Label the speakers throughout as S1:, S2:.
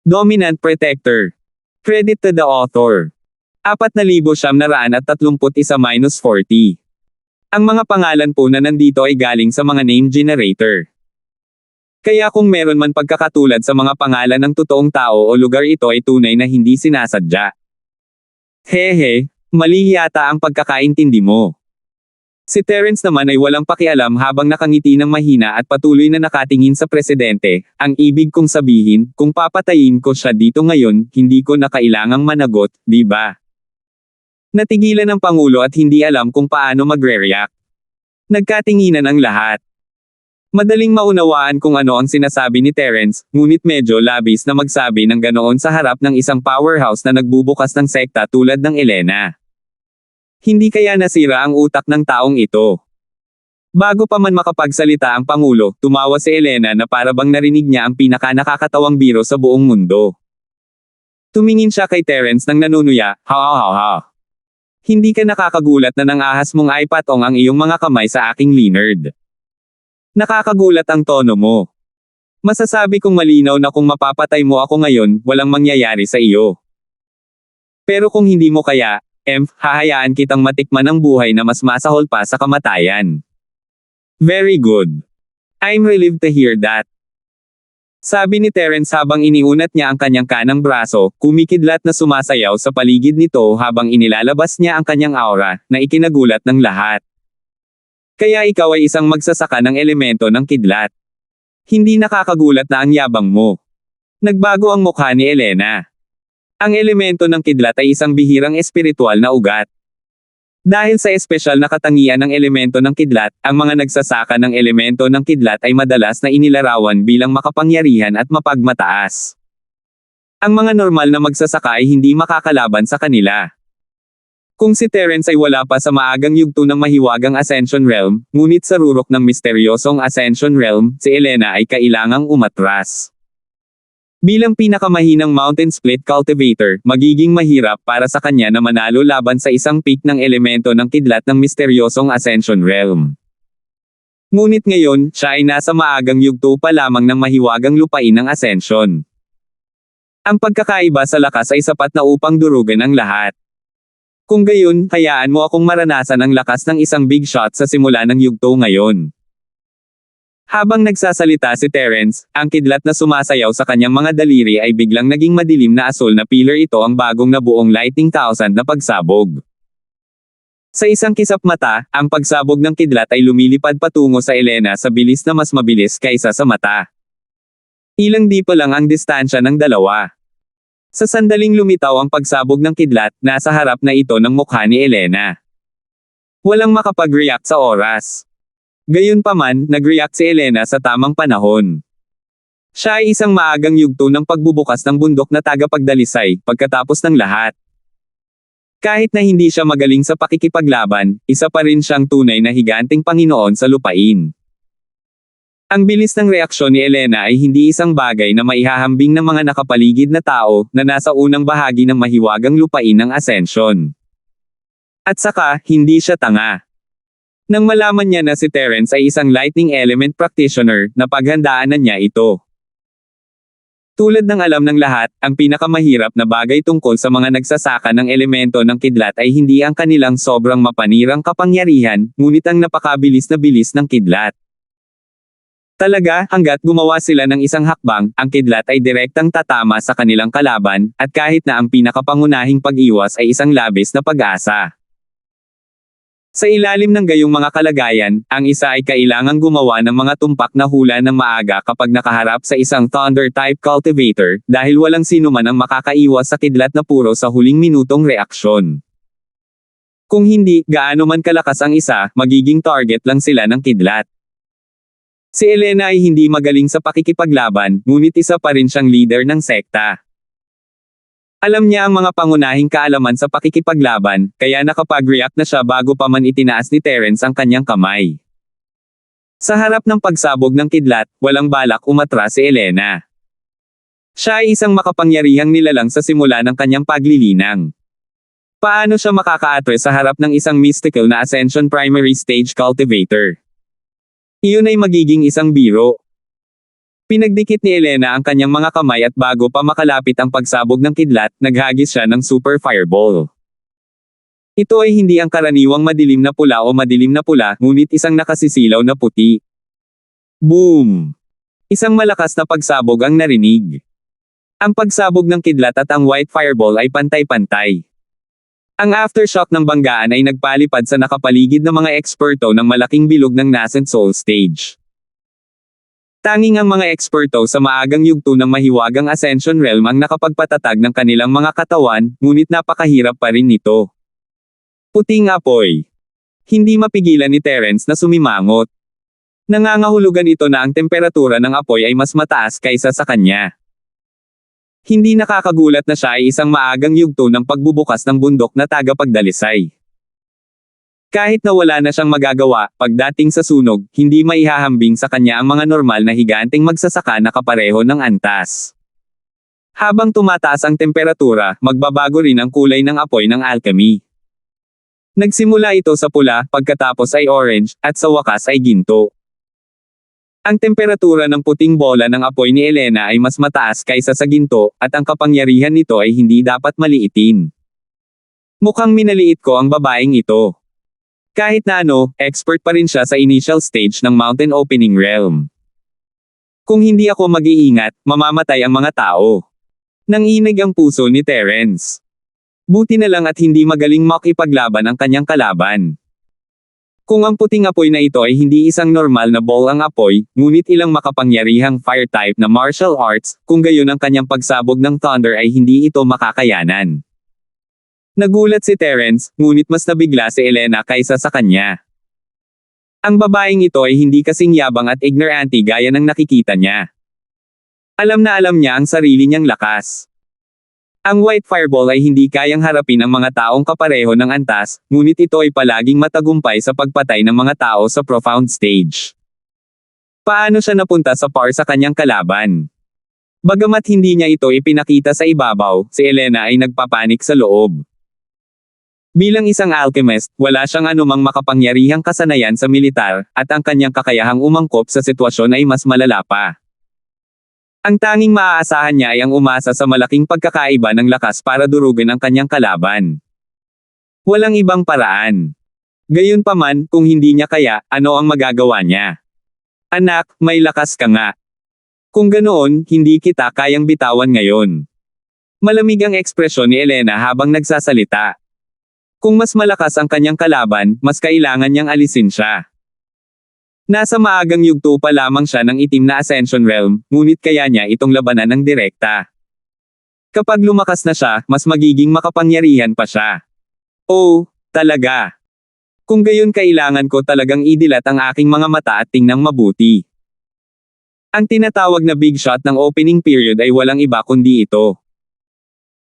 S1: Dominant Protector. Credit to the author. 4,931-40. Ang mga pangalan po na nandito ay galing sa mga name generator. Kaya kung meron man pagkakatulad sa mga pangalan ng totoong tao o lugar, ito ay tunay na hindi sinasadya. Hehe, mali yata ang pagkakaintindi mo. Si Terence naman ay walang pakialam habang nakangiti ng mahina at patuloy na nakatingin sa presidente. Ang ibig kong sabihin, kung papatayin ko siya dito ngayon, hindi ko na kailangang managot, di ba? Natigilan ng Pangulo at hindi alam kung paano magre-react. Nagkatinginan ang lahat. Madaling maunawaan kung ano ang sinasabi ni Terence, ngunit medyo labis na magsabi ng ganoon sa harap ng isang powerhouse na nagbubukas ng sekta tulad ng Elena. Hindi kaya nasira ang utak ng taong ito? Bago pa man makapagsalita ang Pangulo, tumawa si Elena na para bang narinig niya ang pinaka-nakakatawang biro sa buong mundo. Tumingin siya kay Terence nang nanunuya, ha ha ha ha. Hindi ka nakakagulat na nang-ahas mong ipatong ang iyong mga kamay sa aking Leonard. Nakakagulat ang tono mo. Masasabi kong malinaw na kung mapapatay mo ako ngayon, walang mangyayari sa iyo. Pero kung hindi mo kaya, hahayaan kitang matikman ang buhay na mas masahol pa sa kamatayan. Very good. I'm relieved to hear that. Sabi ni Terence habang iniunat niya ang kanyang kanang braso, kumikidlat na sumasayaw sa paligid nito habang inilalabas niya ang kanyang aura, na ikinagulat ng lahat. Kaya ikaw ay isang magsasaka ng elemento ng kidlat. Hindi nakakagulat na ang yabang mo. Nagbago ang mukha ni Elena. Ang elemento ng kidlat ay isang bihirang espiritual na ugat. Dahil sa espesyal na katangian ng elemento ng kidlat, ang mga nagsasaka ng elemento ng kidlat ay madalas na inilarawan bilang makapangyarihan at mapagmataas. Ang mga normal na magsasaka ay hindi makakalaban sa kanila. Kung si Terence ay wala pa sa maagang yugto ng mahiwagang Ascension Realm, ngunit sa rurok ng misteryosong Ascension Realm, si Elena ay kailangang umatras. Bilang pinakamahinang Mountain Split Cultivator, magiging mahirap para sa kanya na manalo laban sa isang peak ng elemento ng kidlat ng misteryosong Ascension Realm. Ngunit ngayon, siya ay nasa maagang yugto pa lamang ng mahiwagang lupain ng Ascension. Ang pagkakaiba sa lakas ay sapat na upang durugan ang lahat. Kung gayon, hayaan mo akong maranasan ang lakas ng isang big shot sa simula ng yugto ngayon. Habang nagsasalita si Terence, ang kidlat na sumasayaw sa kanyang mga daliri ay biglang naging madilim na asul na pillar. Ito ang bagong nabuong Lightning Thousand na pagsabog. Sa isang kisap mata, ang pagsabog ng kidlat ay lumilipad patungo sa Elena sa bilis na mas mabilis kaysa sa mata. Ilang di pa lang ang distansya ng dalawa. Sa sandaling lumitaw ang pagsabog ng kidlat, nasa harap na ito ng mukha ni Elena. Walang makapag-react sa oras. Gayunpaman, nag-react si Elena sa tamang panahon. Siya ay isang maagang yugto ng pagbubukas ng bundok na tagapagdalisay, pagkatapos ng lahat. Kahit na hindi siya magaling sa pakikipaglaban, isa pa rin siyang tunay na higanting Panginoon sa lupain. Ang bilis ng reaksyon ni Elena ay hindi isang bagay na maihahambing ng mga nakapaligid na tao, na nasa unang bahagi ng mahiwagang lupain ng Ascension. At saka, hindi siya tanga. Nang malaman niya na si Terence ay isang lightning element practitioner, napaghandaan na niya ito. Tulad ng alam ng lahat, ang pinakamahirap na bagay tungkol sa mga nagsasaka ng elemento ng kidlat ay hindi ang kanilang sobrang mapanirang kapangyarihan, ngunit ang napakabilis na bilis ng kidlat. Talaga, hanggat gumawa sila ng isang hakbang, ang kidlat ay direktang tatama sa kanilang kalaban, at kahit na ang pinakapangunahing pag-iwas ay isang labis na pag-asa. Sa ilalim ng gayong mga kalagayan, ang isa ay kailangang gumawa ng mga tumpak na hula ng maaga kapag nakaharap sa isang Thunder-type cultivator, dahil walang sino man ang makakaiwas sa kidlat na puro sa huling minutong reaksyon. Kung hindi, gaano man kalakas ang isa, magiging target lang sila ng kidlat. Si Elena ay hindi magaling sa pakikipaglaban, ngunit isa pa rin siyang leader ng sekta. Alam niya ang mga pangunahing kaalaman sa pakikipaglaban, kaya nakapag-react na siya bago pa man itinaas ni Terence ang kanyang kamay. Sa harap ng pagsabog ng kidlat, walang balak umatras si Elena. Siya ay isang makapangyarihang nilalang sa simula ng kanyang paglilinang. Paano siya makaka-atres sa harap ng isang mystical na Ascension Primary Stage Cultivator? Iyon ay magiging isang biro. Pinagdikit ni Elena ang kanyang mga kamay at bago pa makalapit ang pagsabog ng kidlat, naghagis siya ng super fireball. Ito ay hindi ang karaniwang madilim na pula o madilim na pula, ngunit isang nakasisilaw na puti. Boom! Isang malakas na pagsabog ang narinig. Ang pagsabog ng kidlat at ang white fireball ay pantay-pantay. Ang aftershock ng banggaan ay nagpalipad sa nakapaligid na mga eksperto ng malaking bilog ng nascent soul stage. Tanging ang mga eksperto sa maagang yugto ng mahiwagang Ascension Realm ang nakapagpatatag ng kanilang mga katawan, ngunit napakahirap pa rin nito. Puting apoy. Hindi mapigilan ni Terence na sumimangot. Nangangahulugan ito na ang temperatura ng apoy ay mas mataas kaysa sa kanya. Hindi nakakagulat na siya ay isang maagang yugto ng pagbubukas ng bundok na tagapagdalisay. Kahit na wala na siyang magagawa, pagdating sa sunog, hindi maihahambing sa kanya ang mga normal na higanteng magsasaka na kapareho ng antas. Habang tumataas ang temperatura, magbabago rin ang kulay ng apoy ng alchemy. Nagsimula ito sa pula, pagkatapos ay orange, at sa wakas ay ginto. Ang temperatura ng puting bola ng apoy ni Elena ay mas mataas kaysa sa ginto, at ang kapangyarihan nito ay hindi dapat maliitin. Mukhang minaliit ko ang babaeng ito. Kahit na expert pa rin siya sa initial stage ng Mountain Opening Realm. Kung hindi ako mag-iingat, mamamatay ang mga tao. Nanginig ang puso ni Terence. Buti na lang at hindi magaling makipaglaban ang kanyang kalaban. Kung ang puting apoy na ito ay hindi isang normal na ball ang apoy, ngunit ilang makapangyarihang fire type na martial arts, kung gayon ang kanyang pagsabog ng thunder ay hindi ito makakayanan. Nagulat si Terence, ngunit mas nabigla si Elena kaysa sa kanya. Ang babaeng ito ay hindi kasing yabang at ignorante gaya ng nakikita niya. Alam na alam niya ang sarili niyang lakas. Ang white fireball ay hindi kayang harapin ang mga taong kapareho ng antas, ngunit ito ay palaging matagumpay sa pagpatay ng mga tao sa profound stage. Paano siya napunta sa par sa kanyang kalaban? Bagamat hindi niya ito ipinakita sa ibabaw, si Elena ay nagpapanik sa loob. Bilang isang alchemist, wala siyang anumang makapangyarihang kasanayan sa militar, at ang kanyang kakayahang umangkop sa sitwasyon ay mas malala pa. Ang tanging maaasahan niya ay ang umasa sa malaking pagkakaiba ng lakas para durugin ang kanyang kalaban. Walang ibang paraan. Gayunpaman, kung hindi niya kaya, ano ang magagawa niya? Anak, may lakas ka nga. Kung ganoon, hindi kita kayang bitawan ngayon. Malamig ang ekspresyon ni Elena habang nagsasalita. Kung mas malakas ang kanyang kalaban, mas kailangan niyang alisin siya. Nasa maagang yugto pa lamang siya ng itim na Ascension Realm, ngunit kaya niya itong labanan ng direkta. Kapag lumakas na siya, mas magiging makapangyarihan pa siya. Oh, talaga. Kung gayon kailangan ko talagang idilat ang aking mga mata at tingnang mabuti. Ang tinatawag na big shot ng opening period ay walang iba kundi ito.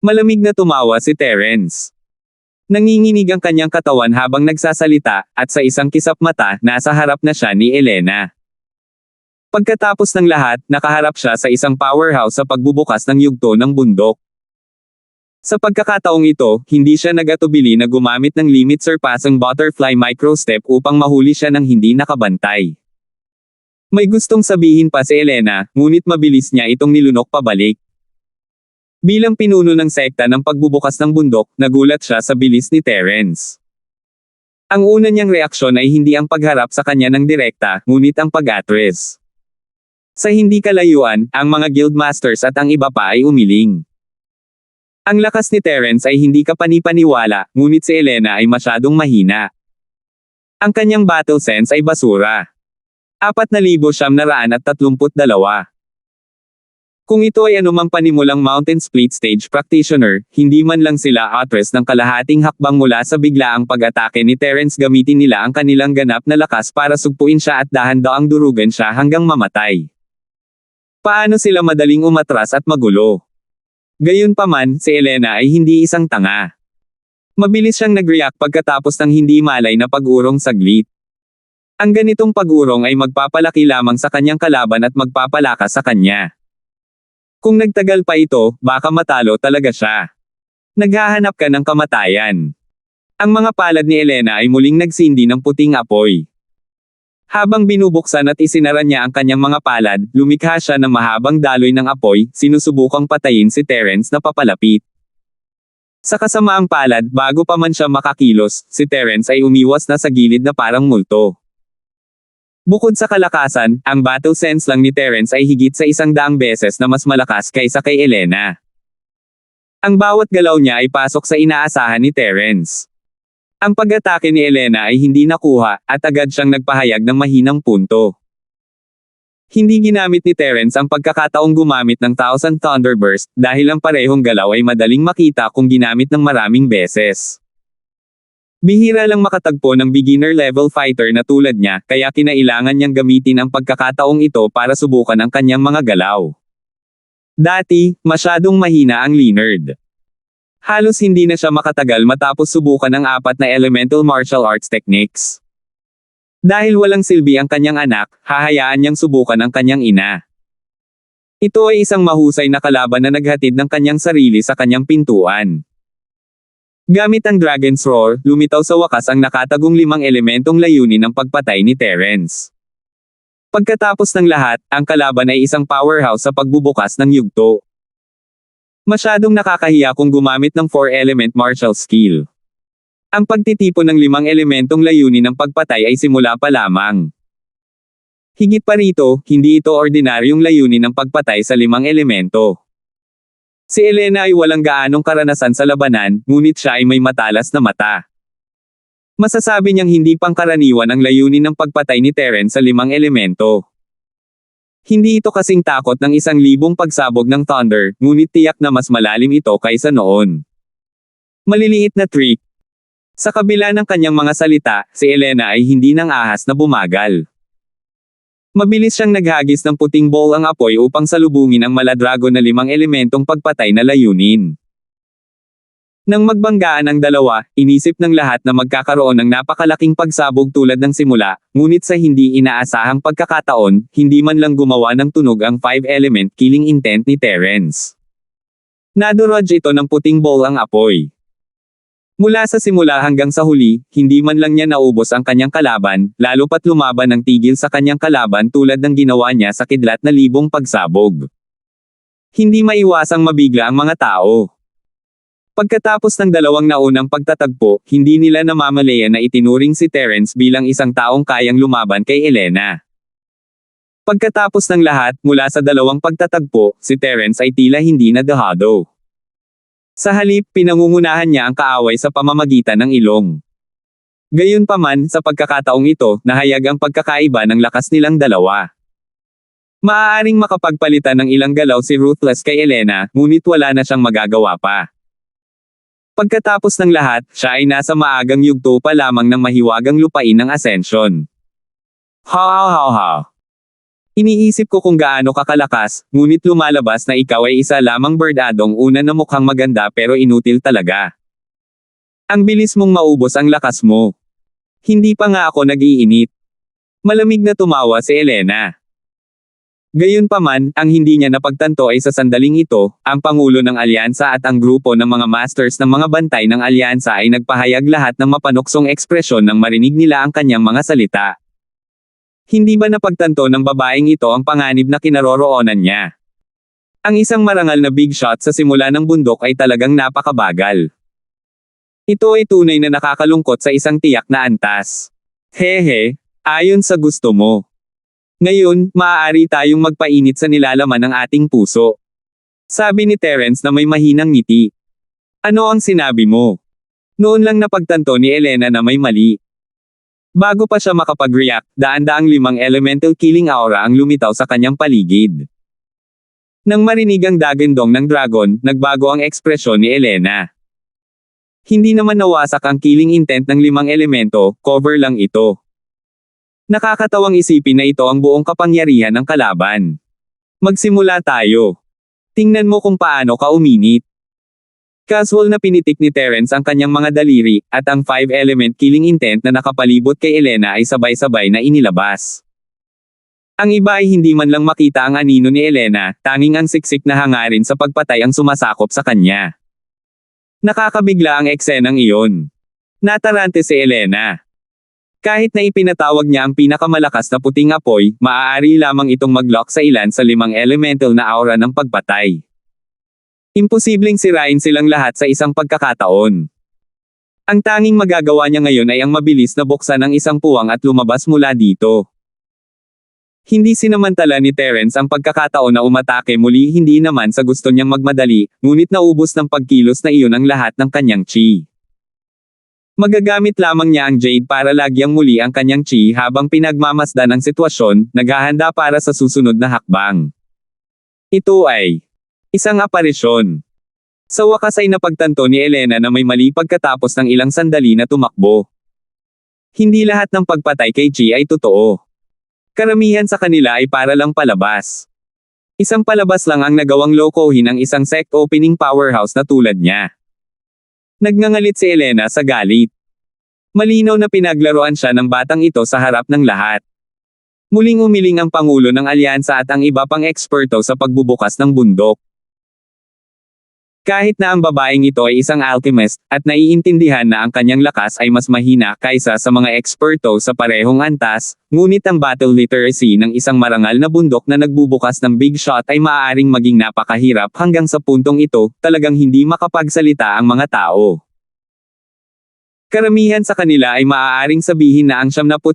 S1: Malamig na tumawa si Terence. Nanginginig ang kanyang katawan habang nagsasalita, at sa isang kisap mata, nasa harap na siya ni Elena. Pagkatapos ng lahat, nakaharap siya sa isang powerhouse sa pagbubukas ng yugto ng bundok. Sa pagkakataong ito, hindi siya nagatubili na gumamit ng limit-surpassing butterfly microstep upang mahuli siya ng hindi nakabantay. May gustong sabihin pa si Elena, ngunit mabilis niya itong nilunok pabalik. Bilang pinuno ng sekta ng pagbubukas ng bundok, nagulat siya sa bilis ni Terence. Ang una niyang reaksyon ay hindi ang pagharap sa kanya ng direkta, ngunit ang pag-atres. Sa hindi kalayuan, ang mga guildmasters at ang iba pa ay umiling. Ang lakas ni Terence ay hindi kapanipaniwala, ngunit si Elena ay masyadong mahina. Ang kanyang battle sense ay basura. 4,932. Kung ito ay anumang panimulang Mountain Split Stage Practitioner, hindi man lang sila atres ng kalahating hakbang mula sa biglaang pag-atake ni Terence, gamitin nila ang kanilang ganap na lakas para sugpuin siya at dahan-daang durugan siya hanggang mamatay. Paano sila madaling umatras at magulo? Gayunpaman, si Elena ay hindi isang tanga. Mabilis siyang nag-react pagkatapos ng hindi malay na pag-urong saglit. Ang ganitong pag-urong ay magpapalaki lamang sa kanyang kalaban at magpapalakas sa kanya. Kung nagtagal pa ito, baka matalo talaga siya. Naghahanap ka ng kamatayan. Ang mga palad ni Elena ay muling nagsindi ng puting apoy. Habang binubuksan at isinara niya ang kanyang mga palad, lumikha siya ng mahabang daloy ng apoy, sinusubukang patayin si Terence na papalapit. Sa kasamaang palad, bago pa man siya makakilos, si Terence ay umiwas na sa gilid na parang multo. Bukod sa kalakasan, ang battle sense lang ni Terence ay higit sa 100 beses na mas malakas kaysa kay Elena. Ang bawat galaw niya ay pasok sa inaasahan ni Terence. Ang pag-atake ni Elena ay hindi nakuha, at agad siyang nagpahayag ng mahinang punto. Hindi ginamit ni Terence ang pagkakataong gumamit ng Thousand Thunderburst, dahil ang parehong galaw ay madaling makita kung ginamit ng maraming beses. Bihira lang makatagpo ng beginner-level fighter na tulad niya, kaya kinailangan niyang gamitin ang pagkakataong ito para subukan ang kanyang mga galaw. Dati, masyadong mahina ang Leonard. Halos hindi na siya makatagal matapos subukan ang 4 na elemental martial arts techniques. Dahil walang silbi ang kanyang anak, hahayaan niyang subukan ang kanyang ina. Ito ay isang mahusay na kalaban na naghatid ng kanyang sarili sa kanyang pintuan. Gamit ang Dragon's Roar, lumitaw sa wakas ang nakatagong 5 elementong layunin ng pagpatay ni Terence. Pagkatapos ng lahat, ang kalaban ay isang powerhouse sa pagbubukas ng yugto. Masyadong nakakahiya kung gumamit ng 4-element martial skill. Ang pagtitipon ng 5 elementong layunin ng pagpatay ay simula pa lamang. Higit pa rito, hindi ito ordinaryong layunin ng pagpatay sa 5 elemento. Si Elena ay walang gaanong karanasan sa labanan, ngunit siya ay may matalas na mata. Masasabi niyang hindi pangkaraniwan ang layunin ng pagpatay ni Terence sa 5 elemento. Hindi ito kasing takot ng 1,000 pagsabog ng thunder, ngunit tiyak na mas malalim ito kaysa noon. Maliliit na trick. Sa kabila ng kanyang mga salita, si Elena ay hindi nang ahas na bumagal. Mabilis siyang naghagis ng puting ball ang apoy upang salubungin ang maladrago na 5 elementong pagpatay na layunin. Nang magbanggaan ang dalawa, inisip ng lahat na magkakaroon ng napakalaking pagsabog tulad ng simula, ngunit sa hindi inaasahang pagkakataon, hindi man lang gumawa ng tunog ang 5-element killing intent ni Terence. Nadurodge ito ng puting ball ang apoy. Mula sa simula hanggang sa huli, hindi man lang niya naubos ang kanyang kalaban, lalo pat lumaban ng tigil sa kanyang kalaban tulad ng ginawa niya sa kidlat na 5 pagsabog. Hindi maiwasang mabigla ang mga tao. Pagkatapos ng 2 naunang pagtatagpo, hindi nila namamalayan na itinuring si Terence bilang isang taong kayang lumaban kay Elena. Pagkatapos ng lahat, mula sa 2 pagtatagpo, si Terence ay tila hindi na dehado. Sa halip, pinangungunahan niya ang kaaway sa pamamagitan ng ilong. Gayunpaman, sa pagkakataong ito, nahayag ang pagkakaiba ng lakas nilang dalawa. Maaaring makapagpalitan ng ilang galaw si Ruthless kay Elena, ngunit wala na siyang magagawa pa. Pagkatapos ng lahat, siya ay nasa maagang yugto pa lamang ng mahiwagang lupain ng Ascension. Ha. Iniisip ko kung gaano kakalakas, ngunit lumalabas na ikaw ay isa lamang birdadong una na mukhang maganda pero inutil talaga. Ang bilis mong maubos ang lakas mo. Hindi pa nga ako nag-iinit. Malamig na tumawa si Elena. Gayunpaman, ang hindi niya napagtanto ay sa sandaling ito, ang Pangulo ng Alyansa at ang grupo ng mga masters ng mga bantay ng Alyansa ay nagpahayag lahat ng mapanuksong ekspresyon nang marinig nila ang kanyang mga salita. Hindi ba napagtanto ng babaeng ito ang panganib na kinaroroonan niya? Ang isang marangal na big shot sa simula ng bundok ay talagang napakabagal. Ito ay tunay na nakakalungkot sa isang tiyak na antas. Hehe, ayon sa gusto mo. Ngayon, maaari tayong magpainit sa nilalaman ng ating puso. Sabi ni Terence na may mahinang ngiti. Ano ang sinabi mo? Noon lang napagtanto ni Elena na may mali. Bago pa siya makapag-react, daan-daang 5 elemental killing aura ang lumitaw sa kanyang paligid. Nang marinig ang dagandong ng dragon, nagbago ang ekspresyon ni Elena. Hindi naman nawasak ang killing intent ng 5 elemento, cover lang ito. Nakakatawang isipin na ito ang buong kapangyarihan ng kalaban. Magsimula tayo. Tingnan mo kung paano ka uminit. Casual na pinitik ni Terence ang kanyang mga daliri, at ang 5-element killing intent na nakapalibot kay Elena ay sabay-sabay na inilabas. Ang iba ay hindi man lang makita ang anino ni Elena, tanging ang siksik na hangarin sa pagpatay ang sumasakop sa kanya. Nakakabigla ang eksenang iyon. Natarante si Elena. Kahit na ipinatawag niya ang pinakamalakas na puting apoy, maaari lamang itong mag-lock sa ilan sa 5 elemental na aura ng pagpatay. Imposibleng sirain silang lahat sa isang pagkakataon. Ang tanging magagawa niya ngayon ay ang mabilis na buksan ang isang puwang at lumabas mula dito. Hindi sinamantala ni Terence ang pagkakataon na umatake muli, hindi naman sa gusto niyang magmadali, ngunit naubos ng pagkilos na iyon ang lahat ng kanyang chi. Magagamit lamang niya ang Jade para lagyang muli ang kanyang chi habang pinagmamasdan ang sitwasyon, naghahanda para sa susunod na hakbang. Ito ay isang aparisyon. Sa wakas ay napagtanto ni Elena na may mali pagkatapos ng ilang sandali na tumakbo. Hindi lahat ng pagpatay kay Chi ay totoo. Karamihan sa kanila ay para lang palabas. Isang palabas lang ang nagawang lokohin ang isang sect opening powerhouse na tulad niya. Nagngangalit si Elena sa galit. Malinaw na pinaglaruan siya ng batang ito sa harap ng lahat. Muling umiling ang Pangulo ng Alyansa at ang iba pang eksperto sa pagbubukas ng bundok. Kahit na ang babaeng ito ay isang alchemist, at naiintindihan na ang kanyang lakas ay mas mahina kaysa sa mga eksperto sa parehong antas, ngunit ang battle literacy ng isang marangal na bundok na nagbubukas ng big shot ay maaaring maging napakahirap hanggang sa puntong ito, talagang hindi makapagsalita ang mga tao. Karamihan sa kanila ay maaaring sabihin na ang 79%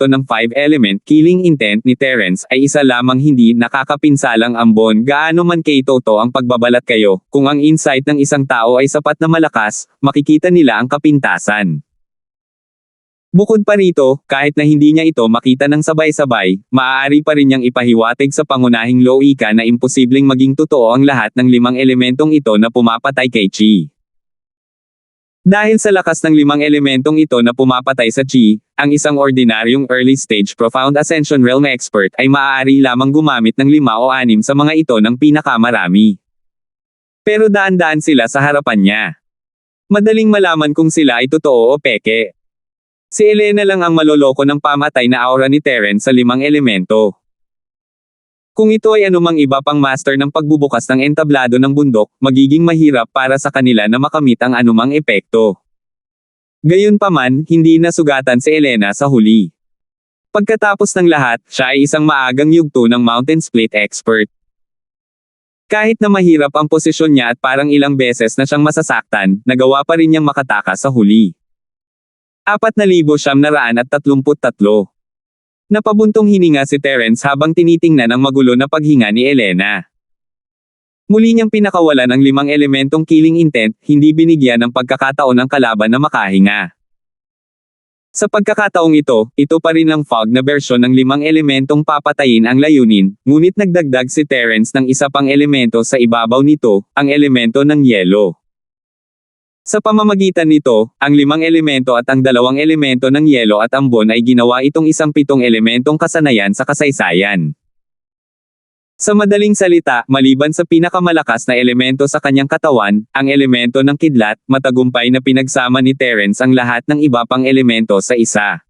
S1: ng 5-element killing intent ni Terence ay isa lamang hindi nakakapinsalang ambon. Gaano man kay-toto ang pagbabalat kayo, kung ang insight ng isang tao ay sapat na malakas, makikita nila ang kapintasan. Bukod pa rito, kahit na hindi niya ito makita ng sabay-sabay, maaari pa rin niyang ipahiwatig sa pangunahing loika na imposibleng maging totoo ang lahat ng 5 elementong ito na pumapatay kay Chi. Dahil sa lakas ng 5 elementong ito na pumapatay sa Chi, ang isang ordinaryong early-stage Profound Ascension Realm expert ay maaari lamang gumamit ng 5 o 6 sa mga ito ng pinakamarami. Pero daan-daan sila sa harapan niya. Madaling malaman kung sila ay totoo o peke. Si Elena lang ang maloloko ng pamatay na aura ni Terence sa 5 elemento. Kung ito ay anumang iba pang master ng pagbubukas ng entablado ng bundok, magiging mahirap para sa kanila na makamit ang anumang epekto. Gayunpaman, hindi nasugatan si Elena sa huli. Pagkatapos ng lahat, siya ay isang maagang yugto ng Mountain Split expert. Kahit na mahirap ang posisyon niya at parang ilang beses na siyang masasaktan, nagawa pa rin niyang makatakas sa huli. 4,933. Napabuntong hininga si Terence habang tinitingnan ang magulo na paghinga ni Elena. Muli niyang pinakawalan ang 5 elementong killing intent, hindi binigyan ng pagkakataon ng kalaban na makahinga. Sa pagkakataong ito pa rin ang fog na bersyon ng 5 elementong papatayin ang layunin, ngunit nagdagdag si Terence ng isa pang elemento sa ibabaw nito, ang elemento ng yelo. Sa pamamagitan nito, ang 5 elemento at ang 2 elemento ng yelo at ambon ay ginawa itong isang 7 elementong kasanayan sa kasaysayan. Sa madaling salita, maliban sa pinakamalakas na elemento sa kanyang katawan, ang elemento ng kidlat, matagumpay na pinagsama ni Terence ang lahat ng iba pang elemento sa isa.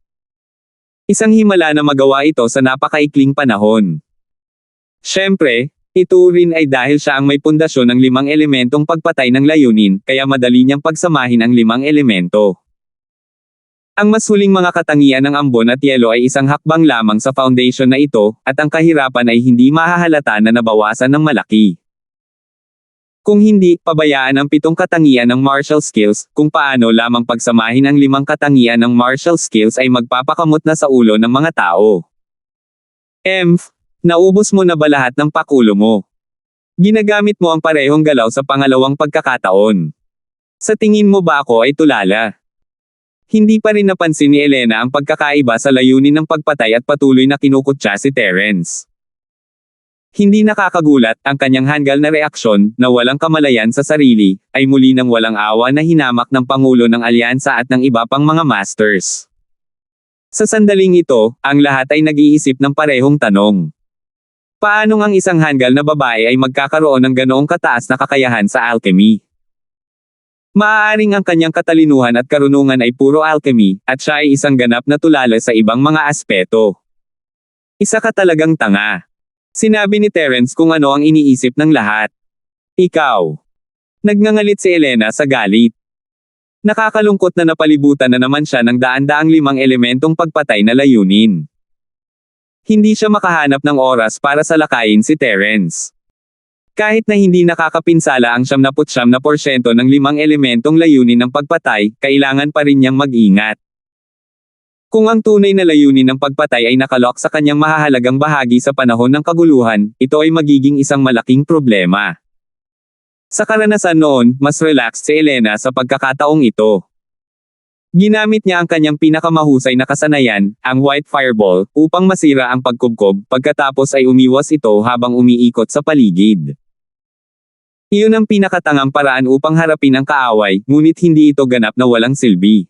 S1: Isang himala na magawa ito sa napakaikling panahon. Siyempre, ito rin ay dahil siya ang may pundasyon ng 5 elementong pagpatay ng layunin, kaya madali niyang pagsamahin ang 5 elemento. Ang mas huling mga katangian ng ambon at yelo ay isang hakbang lamang sa foundation na ito, at ang kahirapan ay hindi mahahalata na nabawasan ng malaki. Kung hindi, pabayaan ang 7 katangian ng martial skills, kung paano lamang pagsamahin ang 5 katangian ng martial skills ay magpapakamot na sa ulo ng mga tao. Naubos mo na ba lahat ng pakulo mo? Ginagamit mo ang parehong galaw sa pangalawang pagkakataon. Sa tingin mo ba ako ay tulala? Hindi pa rin napansin ni Elena ang pagkakaiba sa layunin ng pagpatay at patuloy na kinukutya si Terence. Hindi nakakagulat, ang kanyang hanggal na reaksyon, na walang kamalayan sa sarili, ay muli nang walang awa na hinamak ng Pangulo ng Alyansa at ng iba pang mga masters. Sa sandaling ito, ang lahat ay nag-iisip ng parehong tanong. Paano ang isang hanggal na babae ay magkakaroon ng ganoong kataas na kakayahan sa alchemy? Maaaring ang kanyang katalinuhan at karunungan ay puro alchemy, at siya ay isang ganap na tulala sa ibang mga aspeto. Isa ka talagang tanga. Sinabi ni Terence kung ano ang iniisip ng lahat. Ikaw. Nagngangalit si Elena sa galit. Nakakalungkot na napalibutan na naman siya ng daan-daang limang elementong pagpatay na layunin. Hindi siya makahanap ng oras para salakayin si Terence. Kahit na hindi nakakapinsala ang 79% ng limang elementong layunin ng pagpatay, kailangan pa rin niyang mag-ingat. Kung ang tunay na layunin ng pagpatay ay nakalok sa kanyang mahahalagang bahagi sa panahon ng kaguluhan, ito ay magiging isang malaking problema. Sa karanasan noon, mas relaxed si Elena sa pagkakataong ito. Ginamit niya ang kanyang pinakamahusay na kasanayan, ang White Fireball, upang masira ang pagkubkob, pagkatapos ay umiwas ito habang umiikot sa paligid. Iyon ang pinakatangang paraan upang harapin ang kaaway, ngunit hindi ito ganap na walang silbi.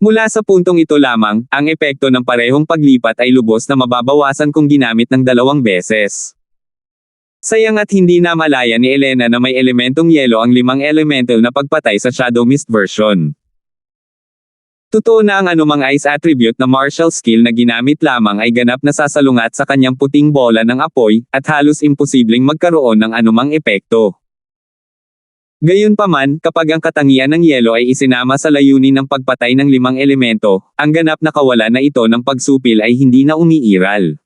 S1: Mula sa puntong ito lamang, ang epekto ng parehong paglipat ay lubos na mababawasan kung ginamit ng 2 beses. Sayang at hindi na malaya ni Elena na may elementong yelo ang 5 elemental na pagpatay sa Shadow Mist version. Totoo na ang anumang ice attribute na martial skill na ginamit lamang ay ganap na sasalungat sa kanyang puting bola ng apoy, at halos imposibleng magkaroon ng anumang epekto. Gayunpaman, kapag ang katangian ng yelo ay isinama sa layunin ng pagpatay ng 5 elemento, ang ganap na kawalan na ito ng pagsupil ay hindi na umiiral.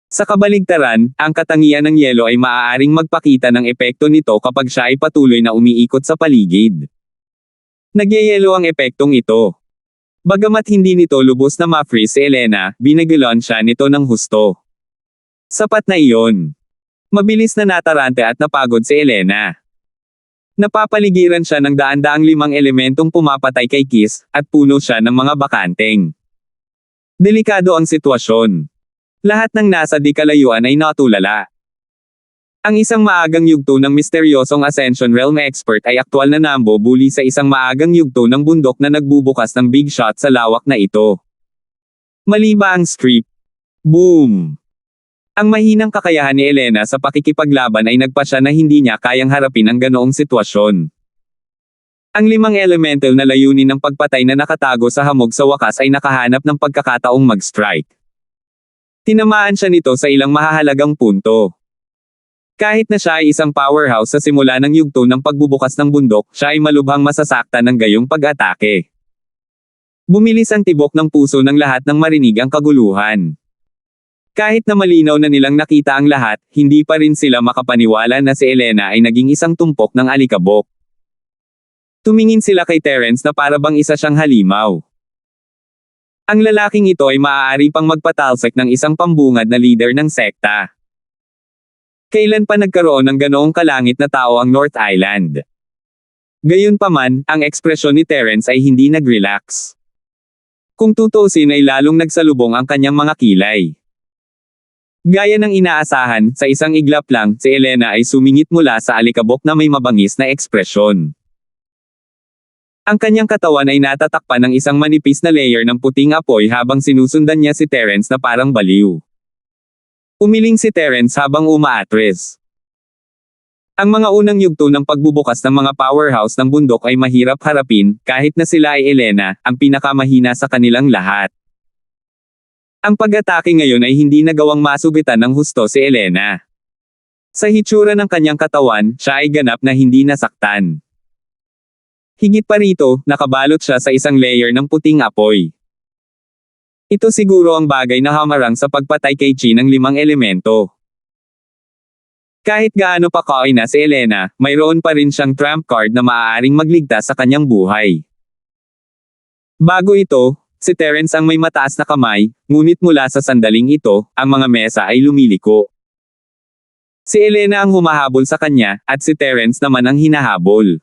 S1: Sa kabaligtaran, ang katangian ng yelo ay maaaring magpakita ng epekto nito kapag siya ay patuloy na umiikot sa paligid. Nagyayelo ang epektong ito. Bagamat hindi nito lubos na ma-freeze si Elena, binagilon siya nito ng husto. Sapat na iyon. Mabilis na natarante at napagod si Elena. Napapaligiran siya ng daan-daang 5 elementong pumapatay kay Kiss, at puno siya ng mga bakanteng. Delikado ang sitwasyon. Lahat ng nasa di kalayuan ay natulala. Ang isang maagang yugto ng misteryosong Ascension Realm expert ay aktwal na nambubuli sa isang maagang yugto ng bundok na nagbubukas ng big shot sa lawak na ito. Mali ba ang strip? Boom! Ang mahinang kakayahan ni Elena sa pakikipaglaban ay nagpasya na hindi niya kayang harapin ang ganoong sitwasyon. Ang 5 elemental na layunin ng pagpatay na nakatago sa hamog sa wakas ay nakahanap ng pagkakataong mag-strike. Tinamaan siya nito sa ilang mahahalagang punto. Kahit na siya ay isang powerhouse sa simula ng yugto ng pagbubukas ng bundok, siya ay malubhang masasaktan ng gayong pag-atake. Bumilis ang tibok ng puso ng lahat nang marinig ang kaguluhan. Kahit na malinaw na nilang nakita ang lahat, hindi pa rin sila makapaniwala na si Elena ay naging isang tumpok ng alikabok. Tumingin sila kay Terence na para bang isa siyang halimaw. Ang lalaking ito ay maaari pang magpatalsik ng isang pambungad na leader ng sekta. Kailan pa nagkaroon ng ganoong kalangit na tao ang North Island? Gayunpaman, ang ekspresyon ni Terence ay hindi nag-relax. Kung tutuusin ay lalong nagsalubong ang kanyang mga kilay. Gaya ng inaasahan, sa isang iglap lang, si Elena ay sumingit mula sa alikabok na may mabangis na ekspresyon. Ang kanyang katawan ay natatakpan ng isang manipis na layer ng puting apoy habang sinusundan niya si Terence na parang baliw. Umiling si Terence habang umaatres. Ang mga unang yugto ng pagbubukas ng mga powerhouse ng bundok ay mahirap harapin, kahit na sila ay Elena, ang pinakamahina sa kanilang lahat. Ang pag-atake ngayon ay hindi nagawang masubitan ng husto si Elena. Sa hitsura ng kanyang katawan, siya ay ganap na hindi nasaktan. Higit pa rito, nakabalot siya sa isang layer ng puting apoy. Ito siguro ang bagay na hamarang sa pagpatay kay Chi ng 5 elemento. Kahit gaano pa kaina si Elena, mayroon pa rin siyang trump card na maaaring magligtas sa kanyang buhay. Bago ito, si Terence ang may mataas na kamay, ngunit mula sa sandaling ito, ang mga mesa ay lumiliko. Si Elena ang humahabol sa kanya, at si Terence naman ang hinahabol.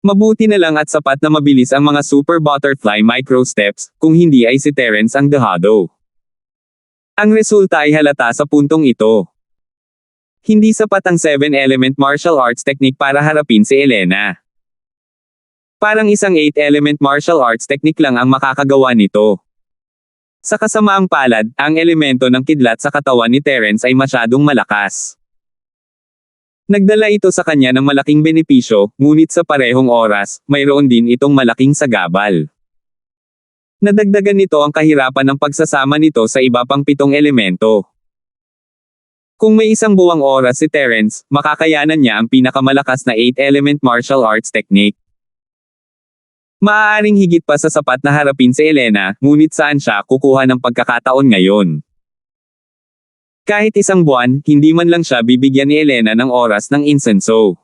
S1: Mabuti na lang at sapat na mabilis ang mga super butterfly micro steps, kung hindi ay si Terence ang dehado. Ang resulta ay halata sa puntong ito. Hindi sapat ang 7-element martial arts technique para harapin si Elena. Parang isang 8-element martial arts technique lang ang makakagawa nito. Sa kasamaang palad, ang elemento ng kidlat sa katawan ni Terence ay masyadong malakas. Nagdala ito sa kanya ng malaking benepisyo, ngunit sa parehong oras, mayroon din itong malaking sagabal. Nadagdagan nito ang kahirapan ng pagsasama nito sa iba pang 7 elemento. Kung may isang buwang oras si Terence, makakayanan niya ang pinakamalakas na 8-element martial arts technique. Maaaring higit pa sa sapat na harapin si Elena, ngunit saan siya kukuha ng pagkakataon ngayon? Kahit isang buwan, hindi man lang siya bibigyan ni Elena ng oras ng insenso.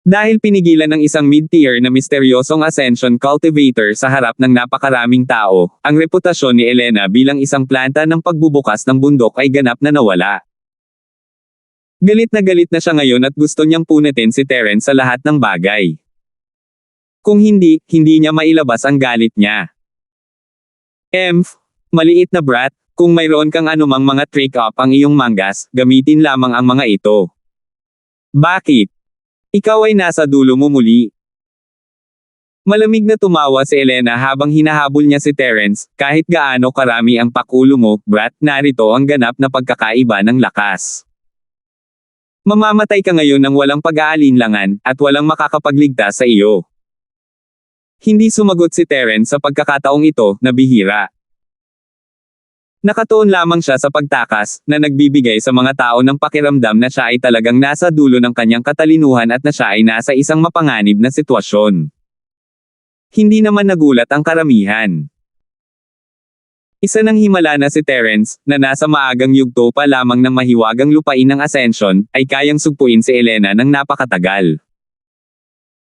S1: Dahil pinigilan ng isang mid-tier na misteryosong Ascension cultivator sa harap ng napakaraming tao, ang reputasyon ni Elena bilang isang planta ng pagbubukas ng bundok ay ganap na nawala. Galit na siya ngayon at gusto niyang punitin si Terence sa lahat ng bagay. Kung hindi niya mailabas ang galit niya. Maliit na brat, kung mayroon kang anumang mga trick up ang iyong mangas, gamitin lamang ang mga ito. Bakit? Ikaw ay nasa dulo mo muli. Malamig na tumawa si Elena habang hinahabol niya si Terence, kahit gaano karami ang pakulo mo, brat, narito ang ganap na pagkakaiba ng lakas. Mamamatay ka ngayon ng walang pag-aalinlangan, at walang makakapagligtas sa iyo. Hindi sumagot si Terence sa pagkakataong ito, na bihira. Nakatuon lamang siya sa pagtakas, na nagbibigay sa mga tao ng pakiramdam na siya ay talagang nasa dulo ng kanyang katalinuhan at na siya ay nasa isang mapanganib na sitwasyon. Hindi naman nagulat ang karamihan. Isa ng himala na si Terence, na nasa maagang yugto pa lamang ng mahiwagang lupain ng Ascension, ay kayang sugpuin si Elena ng napakatagal.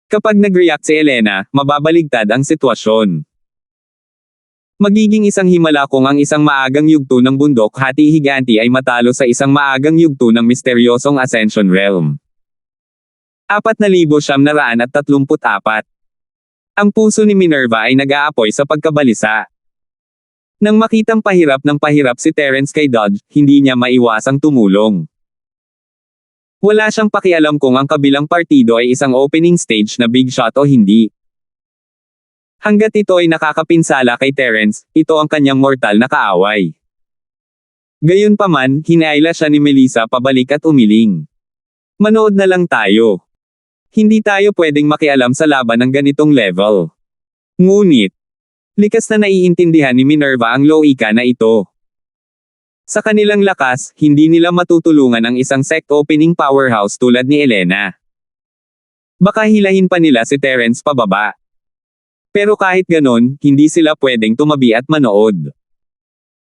S1: Kapag nag-react si Elena, mababaligtad ang sitwasyon. Magiging isang himala kung ang isang maagang yugto ng bundok hati-higanti ay matalo sa isang maagang yugto ng misteryosong Ascension Realm. 4,934. Ang puso ni Minerva ay nag-aapoy sa pagkabalisa. Nang makitang pahirap ng pahirap si Terence kay Dodge, hindi niya maiwasang tumulong. Wala siyang pakialam kung ang kabilang partido ay isang opening stage na big shot o hindi. Hanggat ito ay nakakapinsala kay Terence, ito ang kanyang mortal na kaaway. Gayunpaman, hinaila siya ni Melissa pabalik at umiling. Manood na lang tayo. Hindi tayo pwedeng makialam sa laban ng ganitong level. Ngunit, likas na naiintindihan ni Minerva ang loika na ito. Sa kanilang lakas, hindi nila matutulungan ang isang sect opening powerhouse tulad ni Elena. Baka hilahin pa nila si Terence pababa. Pero kahit ganon, hindi sila pwedeng tumabi at manood.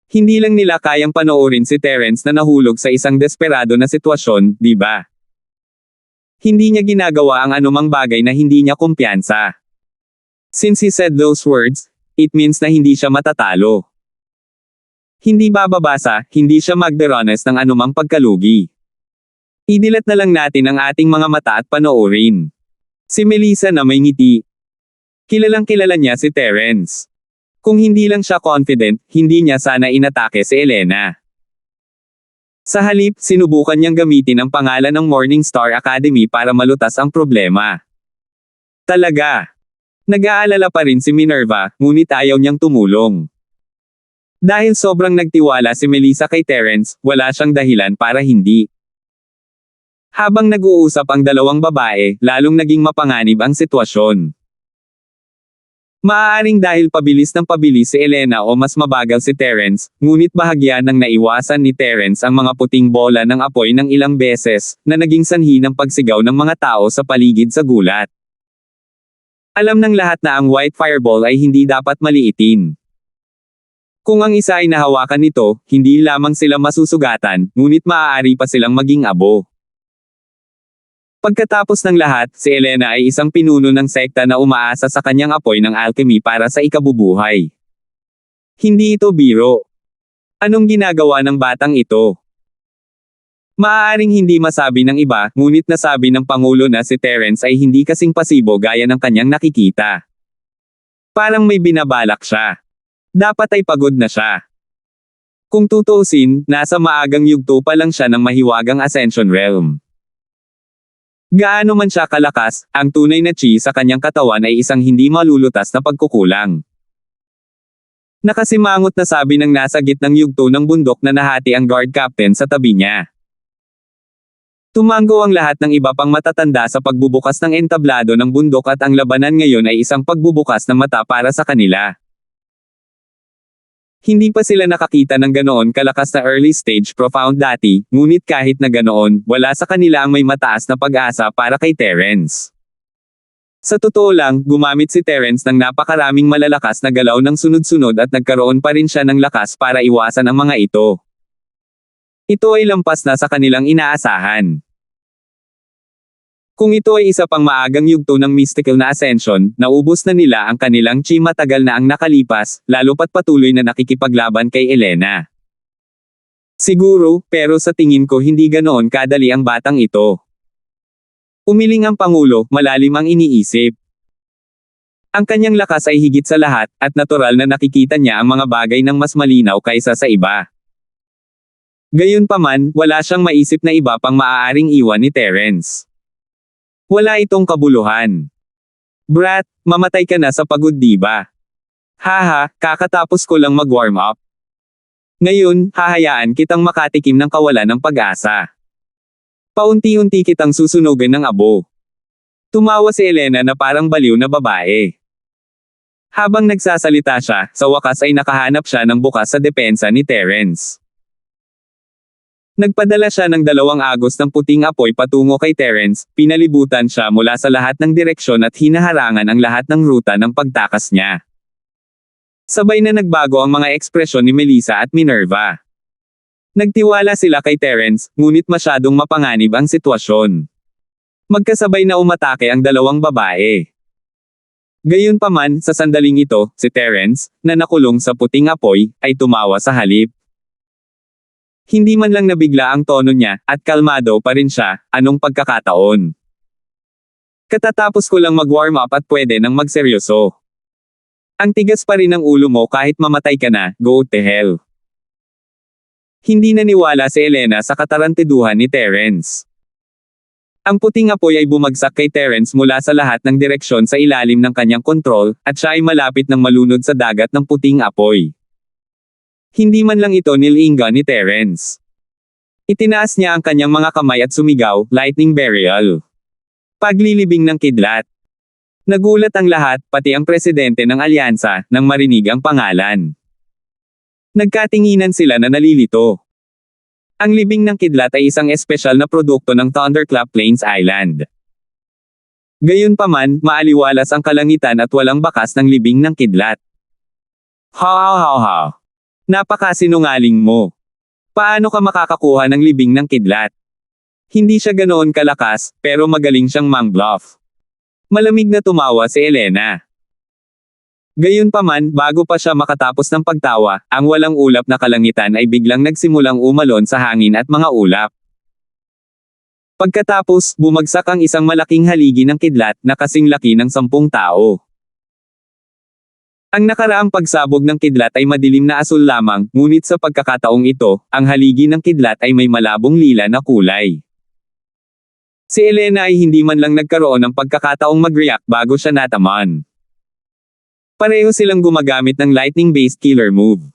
S1: Hindi lang nila kayang panoorin si Terence na nahulog sa isang desperado na sitwasyon, di ba? Hindi niya ginagawa ang anumang bagay na hindi niya kumpiyansa. Since he said those words, it means na hindi siya matatalo. Hindi bababasa, hindi siya magderanes ng anumang pagkalugi. Idilat na lang natin ang ating mga mata at panoorin. Si Melissa na may ngiti. Kilalang kilala niya si Terence. Kung hindi lang siya confident, hindi niya sana inatake si Elena. Sa halip, sinubukan niyang gamitin ang pangalan ng Morningstar Academy para malutas ang problema. Talaga. Nag-aalala pa rin si Minerva, ngunit ayaw niyang tumulong. Dahil sobrang nagtiwala si Melissa kay Terence, wala siyang dahilan para hindi. Habang nag-uusap ang dalawang babae, lalong naging mapanganib ang sitwasyon. Maaaring dahil pabilis ng pabilis si Elena o mas mabagal si Terence, ngunit bahagya nang naiwasan ni Terence ang mga puting bola ng apoy ng ilang beses, na naging sanhi ng pagsigaw ng mga tao sa paligid sa gulat. Alam ng lahat na ang white fireball ay hindi dapat maliitin. Kung ang isa ay nahawakan nito, hindi lamang sila masusugatan, ngunit maaari pa silang maging abo. Pagkatapos ng lahat, si Elena ay isang pinuno ng sekta na umaasa sa kanyang apoy ng alchemy para sa ikabubuhay. Hindi ito biro. Anong ginagawa ng batang ito? Maaaring hindi masabi ng iba, ngunit nasabi ng Pangulo na si Terence ay hindi kasing pasibo gaya ng kanyang nakikita. Parang may binabalak siya. Dapat ay pagod na siya. Kung tutuusin, nasa maagang yugto pa lang siya ng mahiwagang Ascension Realm. Gaano man siya kalakas, ang tunay na chi sa kanyang katawan ay isang hindi malulutas na pagkukulang. Nakasimangot na sabi ng nasa gitnang yugto ng bundok na nahati ang guard captain sa tabi niya. Tumango ang lahat ng iba pang matatanda sa pagbubukas ng entablado ng bundok at ang labanan ngayon ay isang pagbubukas ng mata para sa kanila. Hindi pa sila nakakita ng ganoon kalakas na early stage profound dati, ngunit kahit na ganoon, wala sa kanila ang may mataas na pag-asa para kay Terence. Sa totoo lang, gumamit si Terence ng napakaraming malalakas na galaw ng sunod-sunod at nagkaroon pa rin siya ng lakas para iwasan ang mga ito. Ito ay lampas na sa kanilang inaasahan. Kung ito ay isa pang maagang yugto ng mystical na ascension, naubos na nila ang kanilang chi matagal na ang nakalipas, lalo pat patuloy na nakikipaglaban kay Elena. Siguro, pero sa tingin ko hindi ganoon kadali ang batang ito. Umiling ang Pangulo, malalim ang iniisip. Ang kanyang lakas ay higit sa lahat, at natural na nakikita niya ang mga bagay ng mas malinaw kaysa sa iba. Gayunpaman, wala siyang maisip na iba pang maaaring iwan ni Terence. Wala itong kabuluhan. Brat, mamatay ka na sa pagod diba? Haha, kakatapos ko lang mag-warm up. Ngayon, hahayaan kitang makatikim ng kawalan ng pag-asa. Paunti-unti kitang susunugan ng abo. Tumawa si Elena na parang baliw na babae. Habang nagsasalita siya, sa wakas ay nakahanap siya ng bukas sa depensa ni Terence. Nagpadala siya ng 2 agos ng puting apoy patungo kay Terence, pinalibutan siya mula sa lahat ng direksyon at hinaharangan ang lahat ng ruta ng pagtakas niya. Sabay na nagbago ang mga ekspresyon ni Melissa at Minerva. Nagtiwala sila kay Terence, ngunit masyadong mapanganib ang sitwasyon. Magkasabay na umatake ang 2 babae. Gayunpaman, sa sandaling ito, si Terence, na nakulong sa puting apoy, ay tumawa sa halip. Hindi man lang nabigla ang tono niya, at kalmado pa rin siya, anong pagkakataon. Katatapos ko lang mag-warm up at pwede nang magseryoso. Ang tigas pa rin ng ulo mo kahit mamatay ka na, go to hell. Hindi naniwala si Elena sa katarantiduhan ni Terence. Ang puting apoy ay bumagsak kay Terence mula sa lahat ng direksyon sa ilalim ng kanyang kontrol, at siya ay malapit ng malunod sa dagat ng puting apoy. Hindi man lang ito nilinga ni Terence. Itinaas niya ang kanyang mga kamay at sumigaw, lightning burial. Paglilibing ng kidlat. Nagulat ang lahat, pati ang presidente ng alyansa, nang marinig ang pangalan. Nagkatinginan sila na nalilito. Ang libing ng kidlat ay isang espesyal na produkto ng Thunderclap Plains Island. Gayunpaman, maaliwalas ang kalangitan at walang bakas ng libing ng kidlat. Ha. Napakasinungaling mo. Paano ka makakakuha ng libing ng kidlat? Hindi siya ganoon kalakas, pero magaling siyang mang-bluff. Malamig na tumawa si Elena. Gayunpaman, bago pa siya makatapos ng pagtawa, ang walang ulap na kalangitan ay biglang nagsimulang umalon sa hangin at mga ulap. Pagkatapos, bumagsak ang isang malaking haligi ng kidlat na kasing laki ng 10 tao. Ang nakaraang pagsabog ng kidlat ay madilim na asul lamang, ngunit sa pagkakataong ito, ang haligi ng kidlat ay may malabong lila na kulay. Si Elena ay hindi man lang nagkaroon ng pagkakataong mag-react bago siya natamaan. Pareho silang gumagamit ng lightning-based killer move.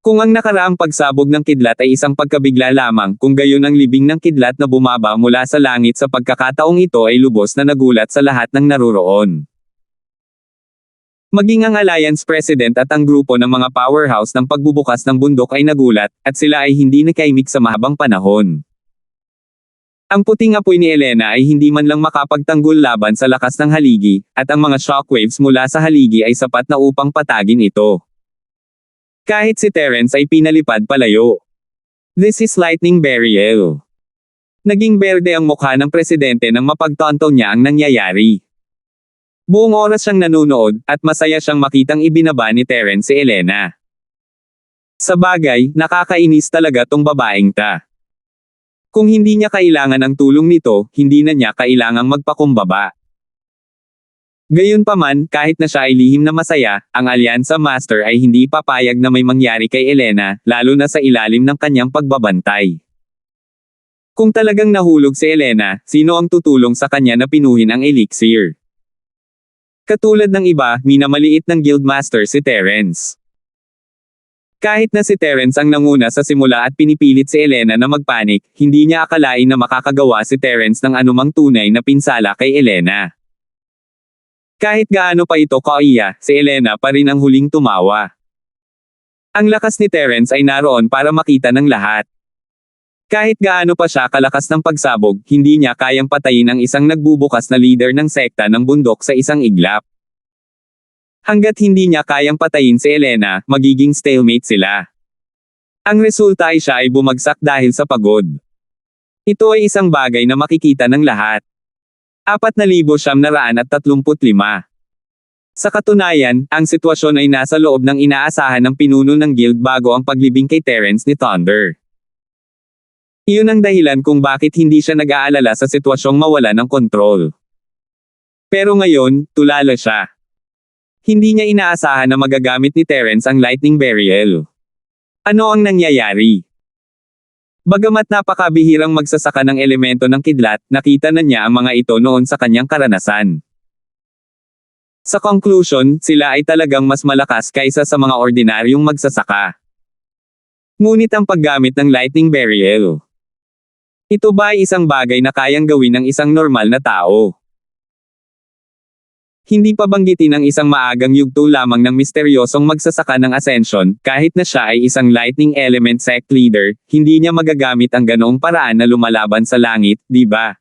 S1: Kung ang nakaraang pagsabog ng kidlat ay isang pagkabigla lamang, kung gayon ang libing ng kidlat na bumaba mula sa langit sa pagkakataong ito ay lubos na nagulat sa lahat ng naruroon. Maging ang Alliance President at ang grupo ng mga powerhouse ng pagbubukas ng bundok ay nagulat, at sila ay hindi nakaimik sa mahabang panahon. Ang puting apoy ni Elena ay hindi man lang makapagtanggol laban sa lakas ng haligi, at ang mga shockwaves mula sa haligi ay sapat na upang patagin ito. Kahit si Terence ay pinalipad palayo. This is lightning burial. Naging berde ang mukha ng presidente nang mapagtanto niya ang nangyayari. Buong oras siyang nanunood, at masaya siyang makitang ibinaba ni Terence si Elena. Sa bagay, nakakainis talaga tong babaeng ta. Kung hindi niya kailangan ang tulong nito, hindi na niya kailangang magpakumbaba. Gayunpaman, kahit na siya ay lihim na masaya, ang Alyansa Master ay hindi papayag na may mangyari kay Elena, lalo na sa ilalim ng kanyang pagbabantay. Kung talagang nahulog si Elena, sino ang tutulong sa kanya na pinuhin ang elixir? Katulad ng iba, minamaliit ng Guildmaster si Terence. Kahit na si Terence ang nanguna sa simula at pinipilit si Elena na magpanik, hindi niya akalain na makakagawa si Terence ng anumang tunay na pinsala kay Elena. Kahit gaano pa ito kaiya, si Elena pa rin ang huling tumawa. Ang lakas ni Terence ay naroon para makita ng lahat. Kahit gaano pa siya kalakas ng pagsabog, hindi niya kayang patayin ang isang nagbubukas na leader ng sekta ng bundok sa isang iglap. Hanggat hindi niya kayang patayin si Elena, magiging stalemate sila. Ang resulta ay siya ay bumagsak dahil sa pagod. Ito ay isang bagay na makikita ng lahat. 4,935. Sa katunayan, ang sitwasyon ay nasa loob ng inaasahan ng pinuno ng guild bago ang paglibing kay Terence ni Thunder. Iyon ang dahilan kung bakit hindi siya nag-aalala sa sitwasyong mawala ng kontrol. Pero ngayon, tulala siya. Hindi niya inaasahan na magagamit ni Terence ang Lightning Burial. Ano ang nangyayari? Bagamat napakabihirang magsasaka ng elemento ng kidlat, nakita na niya ang mga ito noon sa kanyang karanasan. Sa conclusion, sila ay talagang mas malakas kaysa sa mga ordinaryong magsasaka. Ngunit ang paggamit ng Lightning Burial. Ito ba ay isang bagay na kayang gawin ng isang normal na tao? Hindi pa banggitin ang isang maagang yugto lamang ng misteryosong magsasaka ng Ascension, kahit na siya ay isang Lightning Element sect leader, hindi niya magagamit ang ganoong paraan na lumalaban sa langit, di ba?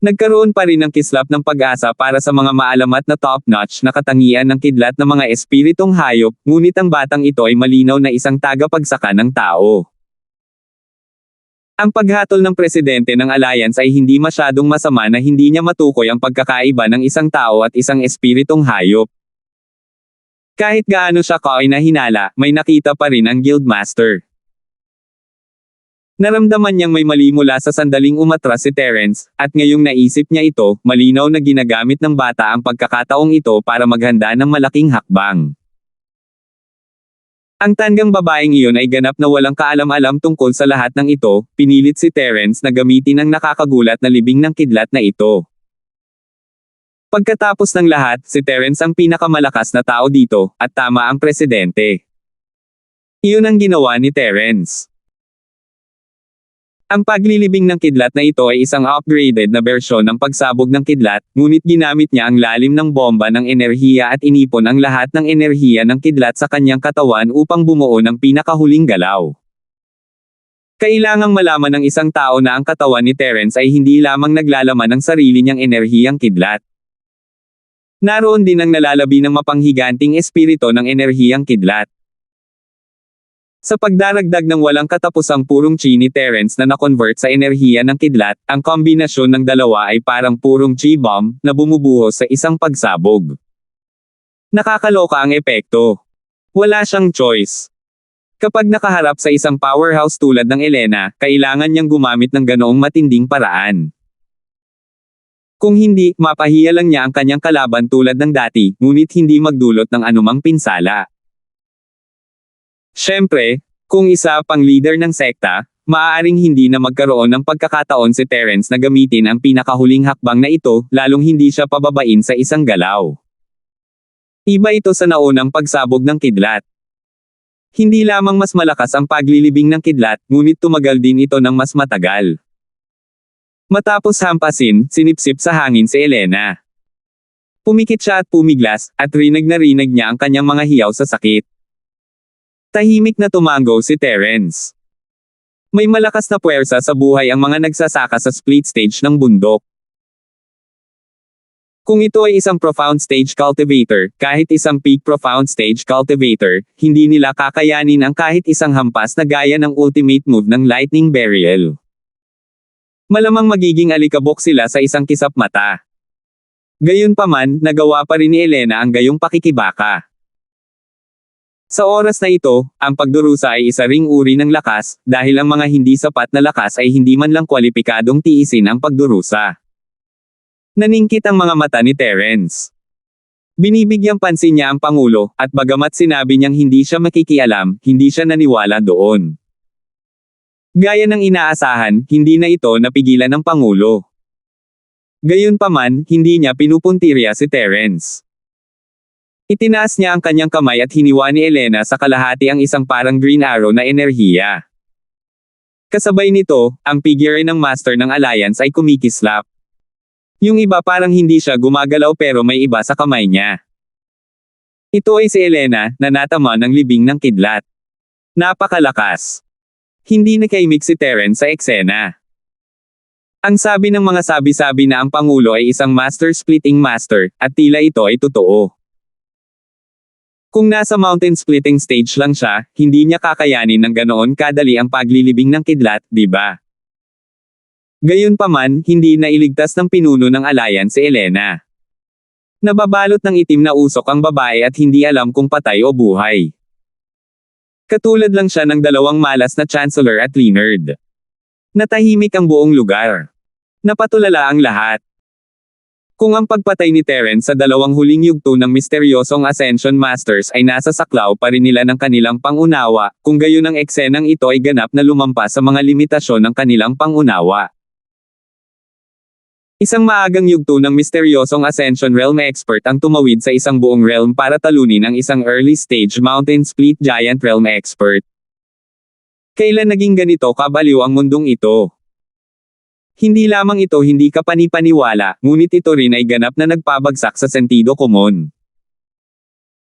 S1: Nagkaroon pa rin ng kislap ng pag-asa para sa mga maalamat na top-notch na katangian ng kidlat ng mga espiritong hayop, ngunit ang batang ito ay malinaw na isang tagapagsaka ng tao. Ang paghatol ng presidente ng Alliance ay hindi masyadong masama na hindi niya matukoy ang pagkakaiba ng isang tao at isang espiritong hayop. Kahit gaano siya kainahinala, may nakita pa rin ang Guildmaster. Naramdaman niyang may mali mula sa sandaling umatras si Terence, at ngayong naisip niya ito, malinaw na ginagamit ng bata ang pagkakataong ito para maghanda ng malaking hakbang. Ang tandang babaeng iyon ay ganap na walang kaalam-alam tungkol sa lahat ng ito, pinilit si Terence na gamitin ang nakakagulat na libing ng kidlat na ito. Pagkatapos ng lahat, si Terence ang pinakamalakas na tao dito, at tama ang presidente. Iyon ang ginawa ni Terence. Ang paglilibing ng kidlat na ito ay isang upgraded na bersyon ng pagsabog ng kidlat, ngunit ginamit niya ang lalim ng bomba ng enerhiya at inipon ang lahat ng enerhiya ng kidlat sa kanyang katawan upang bumuo ng pinakahuling galaw. Kailangang malaman ng isang tao na ang katawan ni Terence ay hindi lamang naglalaman ng sarili niyang enerhiyang kidlat. Naroon din ang nalalabi ng mapanghiganting espiritu ng enerhiyang kidlat. Sa pagdaragdag ng walang katapusang purong chi ni Terence na na-convert sa enerhiya ng kidlat, ang kombinasyon ng dalawa ay parang purong chi bomb na bumubuhos sa isang pagsabog. Nakakaloka ang epekto. Wala siyang choice. Kapag nakaharap sa isang powerhouse tulad ng Elena, kailangan niyang gumamit ng ganoong matinding paraan. Kung hindi, mapahiya lang niya ang kanyang kalaban tulad ng dati, ngunit hindi magdulot ng anumang pinsala. Siyempre, kung isa pang leader ng sekta, maaaring hindi na magkaroon ng pagkakataon si Terence na gamitin ang pinakahuling hakbang na ito, lalong hindi siya pababain sa isang galaw. Iba ito sa naunang pagsabog ng kidlat. Hindi lamang mas malakas ang paglilibing ng kidlat, ngunit tumagal din ito ng mas matagal. Matapos hampasin, sinipsip sa hangin si Elena. Pumikit siya at pumiglas, at rinig na rinig niya ang kanyang mga hiyaw sa sakit. Tahimik na tumango si Terence. May malakas na puwersa sa buhay ang mga nagsasaka sa split stage ng bundok. Kung ito ay isang profound stage cultivator, kahit isang peak profound stage cultivator, hindi nila kakayanin ang kahit isang hampas na gaya ng ultimate move ng Lightning Burial. Malamang magiging alikabok sila sa isang kisap mata. Gayunpaman, nagawa pa rin ni Elena ang gayong pakikibaka. Sa oras na ito, ang pagdurusa ay isa ring uri ng lakas, dahil ang mga hindi sapat na lakas ay hindi man lang kwalipikadong tiisin ang pagdurusa. Naningkit ang mga mata ni Terence. Binibigyang pansin niya ang Pangulo, at bagamat sinabi niyang hindi siya makikialam, hindi siya naniwala doon. Gaya ng inaasahan, hindi na ito napigilan ng Pangulo. Gayunpaman, hindi niya pinupuntirya si Terence. Itinaas niya ang kanyang kamay at hiniwa ni Elena sa kalahati ang isang parang green arrow na enerhiya. Kasabay nito, ang figure ng master ng Alliance ay kumikislap. Yung iba parang hindi siya gumagalaw pero may iba sa kamay niya. Ito ay si Elena, na natama ng libing ng kidlat. Napakalakas. Hindi nakaimik si Terence sa eksena. Ang sabi ng mga sabi-sabi na ang Pangulo ay isang master-splitting master, at tila ito ay totoo. Kung nasa mountain-splitting stage lang siya, hindi niya kakayanin ng ganoon kadali ang paglilibing ng kidlat, di ba? Gayunpaman, hindi na iligtas ng pinuno ng alliance si Elena. Nababalot ng itim na usok ang babae at hindi alam kung patay o buhay. Katulad lang siya ng dalawang malas na Chancellor at Leonard. Natahimik ang buong lugar. Napatulala ang lahat. Kung ang pagpatay ni Terence sa dalawang huling yugto ng misteryosong Ascension Masters ay nasa saklaw pa rin nila ng kanilang pangunawa, kung gayon ang eksenang ito ay ganap na lumampas sa mga limitasyon ng kanilang pangunawa. Isang maagang yugto ng misteryosong Ascension Realm Expert ang tumawid sa isang buong realm para talunin ang isang early stage Mountain Split Giant Realm Expert. Kailan naging ganito kabaliw ang mundong ito? Hindi lamang ito hindi kapanipaniwala, ngunit ito rin ay ganap na nagpabagsak sa sentido komon.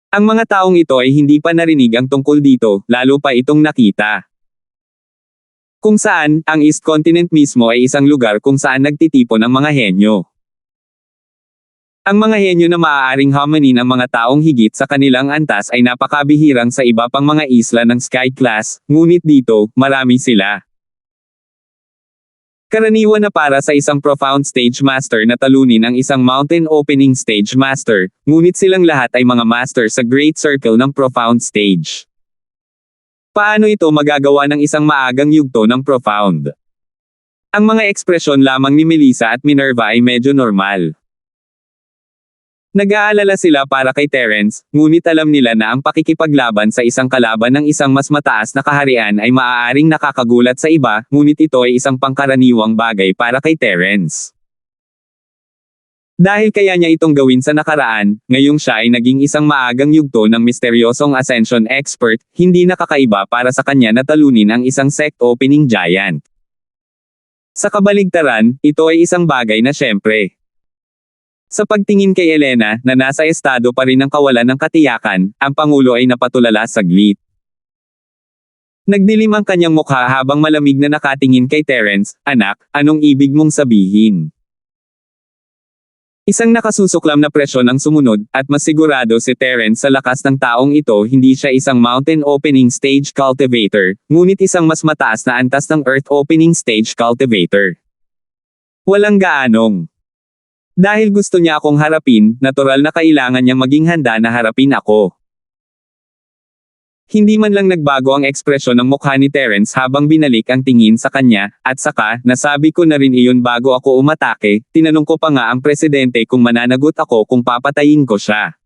S1: Ang mga taong ito ay hindi pa narinig ang tungkol dito, lalo pa itong nakita. Kung saan, ang East Continent mismo ay isang lugar kung saan nagtitipon ang mga henyo. Ang mga henyo na maaaring hamanin ang mga taong higit sa kanilang antas ay napakabihirang sa iba pang mga isla ng Sky Class, ngunit dito, marami sila. Karaniwan na para sa isang Profound Stage Master na talunin ang isang Mountain Opening Stage Master, ngunit silang lahat ay mga master sa Great Circle ng Profound Stage. Paano ito magagawa ng isang maagang yugto ng Profound? Ang mga ekspresyon lamang ni Melissa at Minerva ay medyo normal. Nag-aalala sila para kay Terence, ngunit alam nila na ang pakikipaglaban sa isang kalaban ng isang mas mataas na kaharian ay maaaring nakakagulat sa iba, ngunit ito ay isang pangkaraniwang bagay para kay Terence. Dahil kaya niya itong gawin sa nakaraan, ngayong siya ay naging isang maagang yugto ng misteryosong Ascension Expert, hindi nakakaiba para sa kanya na talunin ang isang sect opening giant. Sa kabaligtaran, ito ay isang bagay na syempre. Sa pagtingin kay Elena, na nasa estado pa rin ng kawalan ng katiyakan, ang Pangulo ay napatulala saglit. Nagdilim ang kanyang mukha habang malamig na nakatingin kay Terence, "Anak, anong ibig mong sabihin?" Isang nakasusuklam na presyon ang sumunod, at mas sigurado si Terence sa lakas ng taong ito hindi siya isang Mountain Opening Stage Cultivator, ngunit isang mas mataas na antas ng Earth Opening Stage Cultivator. Walang gaanong. Dahil gusto niya akong harapin, natural na kailangan niyang maging handa na harapin ako. Hindi man lang nagbago ang ekspresyon ng mukha ni Terence habang binalik ang tingin sa kanya, at saka, nasabi ko na rin iyon bago ako umatake, tinanong ko pa nga ang presidente kung mananagot ako kung papatayin ko siya.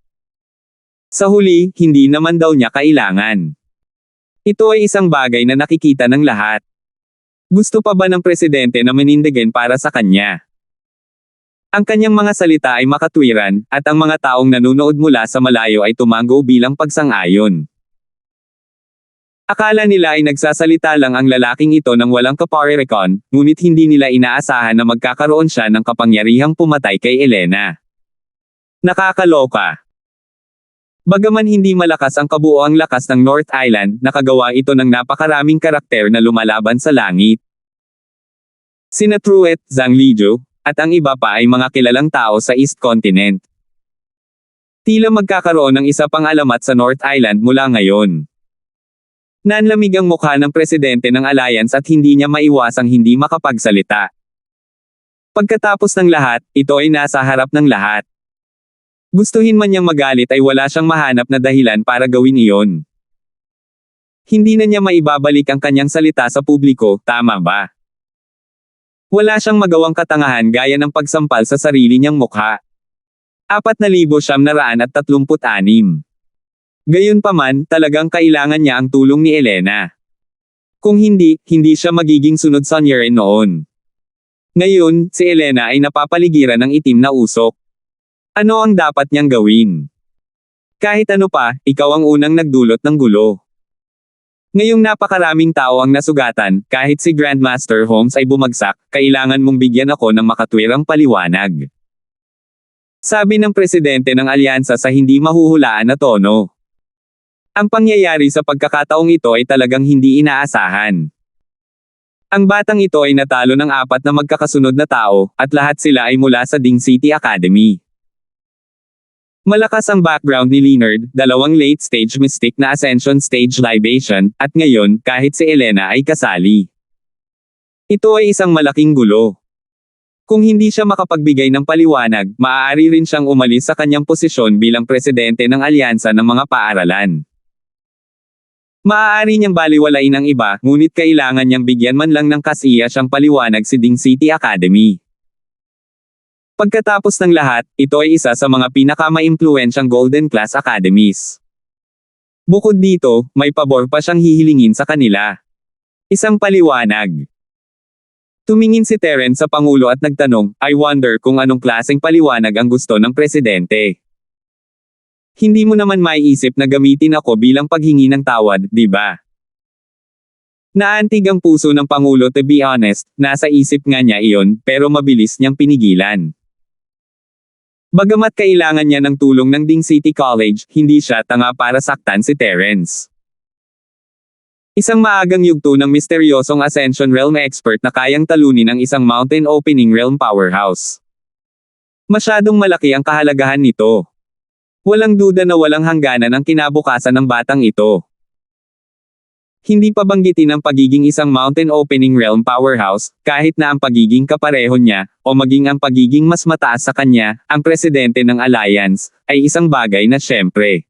S1: Sa huli, hindi naman daw niya kailangan. Ito ay isang bagay na nakikita ng lahat. Gusto pa ba ng presidente na manindigan para sa kanya? Ang kanyang mga salita ay makatwiran, at ang mga taong nanonood mula sa malayo ay tumango bilang pagsang-ayon. Akala nila ay nagsasalita lang ang lalaking ito ng walang kaparerekon, ngunit hindi nila inaasahan na magkakaroon siya ng kapangyarihang pumatay kay Elena. Nakakaloka. Bagaman hindi malakas ang kabuoang lakas ng North Island, nakagawa ito ng napakaraming karakter na lumalaban sa langit. Sina Truett, Zhang Lijiu, at ang iba pa ay mga kilalang tao sa East Continent. Tila magkakaroon ng isa pang alamat sa North Island mula ngayon. Nanlamig ang mukha ng presidente ng alliance at hindi niya maiwasang hindi makapagsalita. Pagkatapos ng lahat, ito ay nasa harap ng lahat. Gustuhin man niyang magalit ay wala siyang mahanap na dahilan para gawin iyon. Hindi na niya maibabalik ang kanyang salita sa publiko, tama ba? Wala siyang magawang katangahan gaya ng pagsampal sa sarili niyang mukha. 4,936. Gayunpaman, talagang kailangan niya ang tulong ni Elena. Kung hindi, hindi siya magiging sunod sa Nyeren noon. Ngayon, si Elena ay napapaligiran ng itim na usok. Ano ang dapat niyang gawin? Kahit ano pa, ikaw ang unang nagdulot ng gulo. Ngayong napakaraming tao ang nasugatan, kahit si Grandmaster Holmes ay bumagsak, kailangan mong bigyan ako ng makatwirang paliwanag. Sabi ng presidente ng alyansa sa hindi mahuhulaan na tono. Ang pangyayari sa pagkakataong ito ay talagang hindi inaasahan. Ang batang ito ay natalo ng 4 na magkakasunod na tao, at lahat sila ay mula sa Ding City Academy. Malakas ang background ni Leonard, 2 late-stage mystic na Ascension Stage libation, at ngayon, kahit si Elena ay kasali. Ito ay isang malaking gulo. Kung hindi siya makapagbigay ng paliwanag, maaari rin siyang umalis sa kanyang posisyon bilang presidente ng alyansa ng mga paaralan. Maaari niyang baliwalain ang iba, ngunit kailangan niyang bigyan man lang ng kasiya siyang paliwanag si Ding City Academy. Pagkatapos ng lahat, ito ay isa sa mga pinakamaimpluwensyang Golden Class Academies. Bukod dito, may pabor pa siyang hihilingin sa kanila. Isang paliwanag. Tumingin si Terence sa Pangulo at nagtanong, I wonder kung anong klaseng paliwanag ang gusto ng presidente. Hindi mo naman maiisip na gamitin ako bilang paghingi ng tawad, di ba? Naantig ang puso ng Pangulo, to be honest, nasa isip nga niya iyon, pero mabilis niyang pinigilan. Bagamat kailangan niya ng tulong ng Ding City College, hindi siya tanga para saktan si Terence. Isang maagang yugto ng misteryosong Ascension Realm expert na kayang talunin ang isang Mountain Opening Realm powerhouse. Masyadong malaki ang kahalagahan nito. Walang duda na walang hangganan ang kinabukasan ng batang ito. Hindi pa banggitin ang pagiging isang Mountain Opening Realm powerhouse, kahit na ang pagiging kapareho niya, o maging ang pagiging mas mataas sa kanya, ang presidente ng Alliance, ay isang bagay na syempre.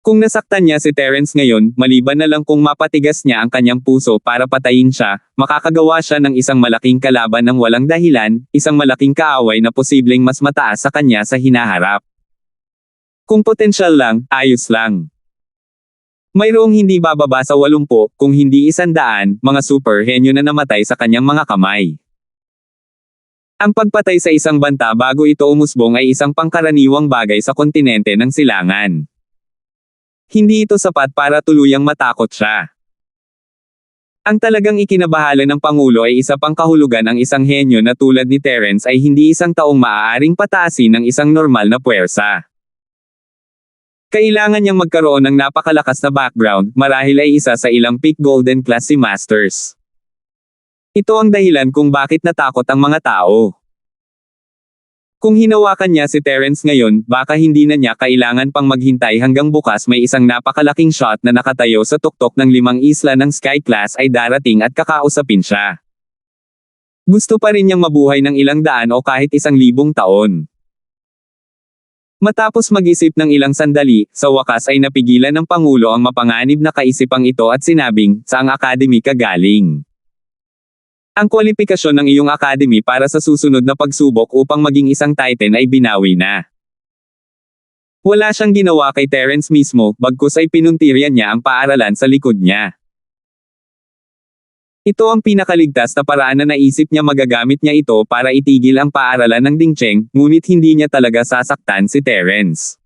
S1: Kung nasaktan niya si Terence ngayon, maliban na lang kung mapatigas niya ang kanyang puso para patayin siya, makakagawa siya ng isang malaking kalaban ng walang dahilan, isang malaking kaaway na posibleng mas mataas sa kanya sa hinaharap. Kung potensyal lang, ayos lang. Mayroong hindi bababa sa 80, kung hindi 100, mga superhenyo na namatay sa kanyang mga kamay. Ang pagpatay sa isang banta bago ito umusbong ay isang pangkaraniwang bagay sa kontinente ng silangan. Hindi ito sapat para tuluyang matakot siya. Ang talagang ikinabahala ng Pangulo ay isa pang kahulugan, ang isang henyo na tulad ni Terence ay hindi isang taong maaaring pataasin ng isang normal na puwersa. Kailangan niyang magkaroon ng napakalakas na background, marahil ay isa sa ilang peak Golden Class si Masters. Ito ang dahilan kung bakit natakot ang mga tao. Kung hinawakan niya si Terence ngayon, baka hindi na niya kailangan pang maghintay hanggang bukas may isang napakalaking shot na nakatayo sa tuktok ng 5 isla ng Sky Class ay darating at kakausapin siya. Gusto pa rin niyang mabuhay ng ilang daan o kahit 1,000 taon. Matapos mag-isip ng ilang sandali, sa wakas ay napigilan ng Pangulo ang mapanganib na kaisipang ito at sinabing, saang academy ka galing? Ang kwalifikasyon ng iyong academy para sa susunod na pagsubok upang maging isang Titan ay binawi na. Wala siyang ginawa kay Terence mismo, bagkus ay pinuntiryan niya ang paaralan sa likod niya. Ito ang pinakaligtas na paraan na naisip niya, magagamit niya ito para itigil ang paaralan ng Dingcheng, ngunit hindi niya talaga sasaktan si Terence.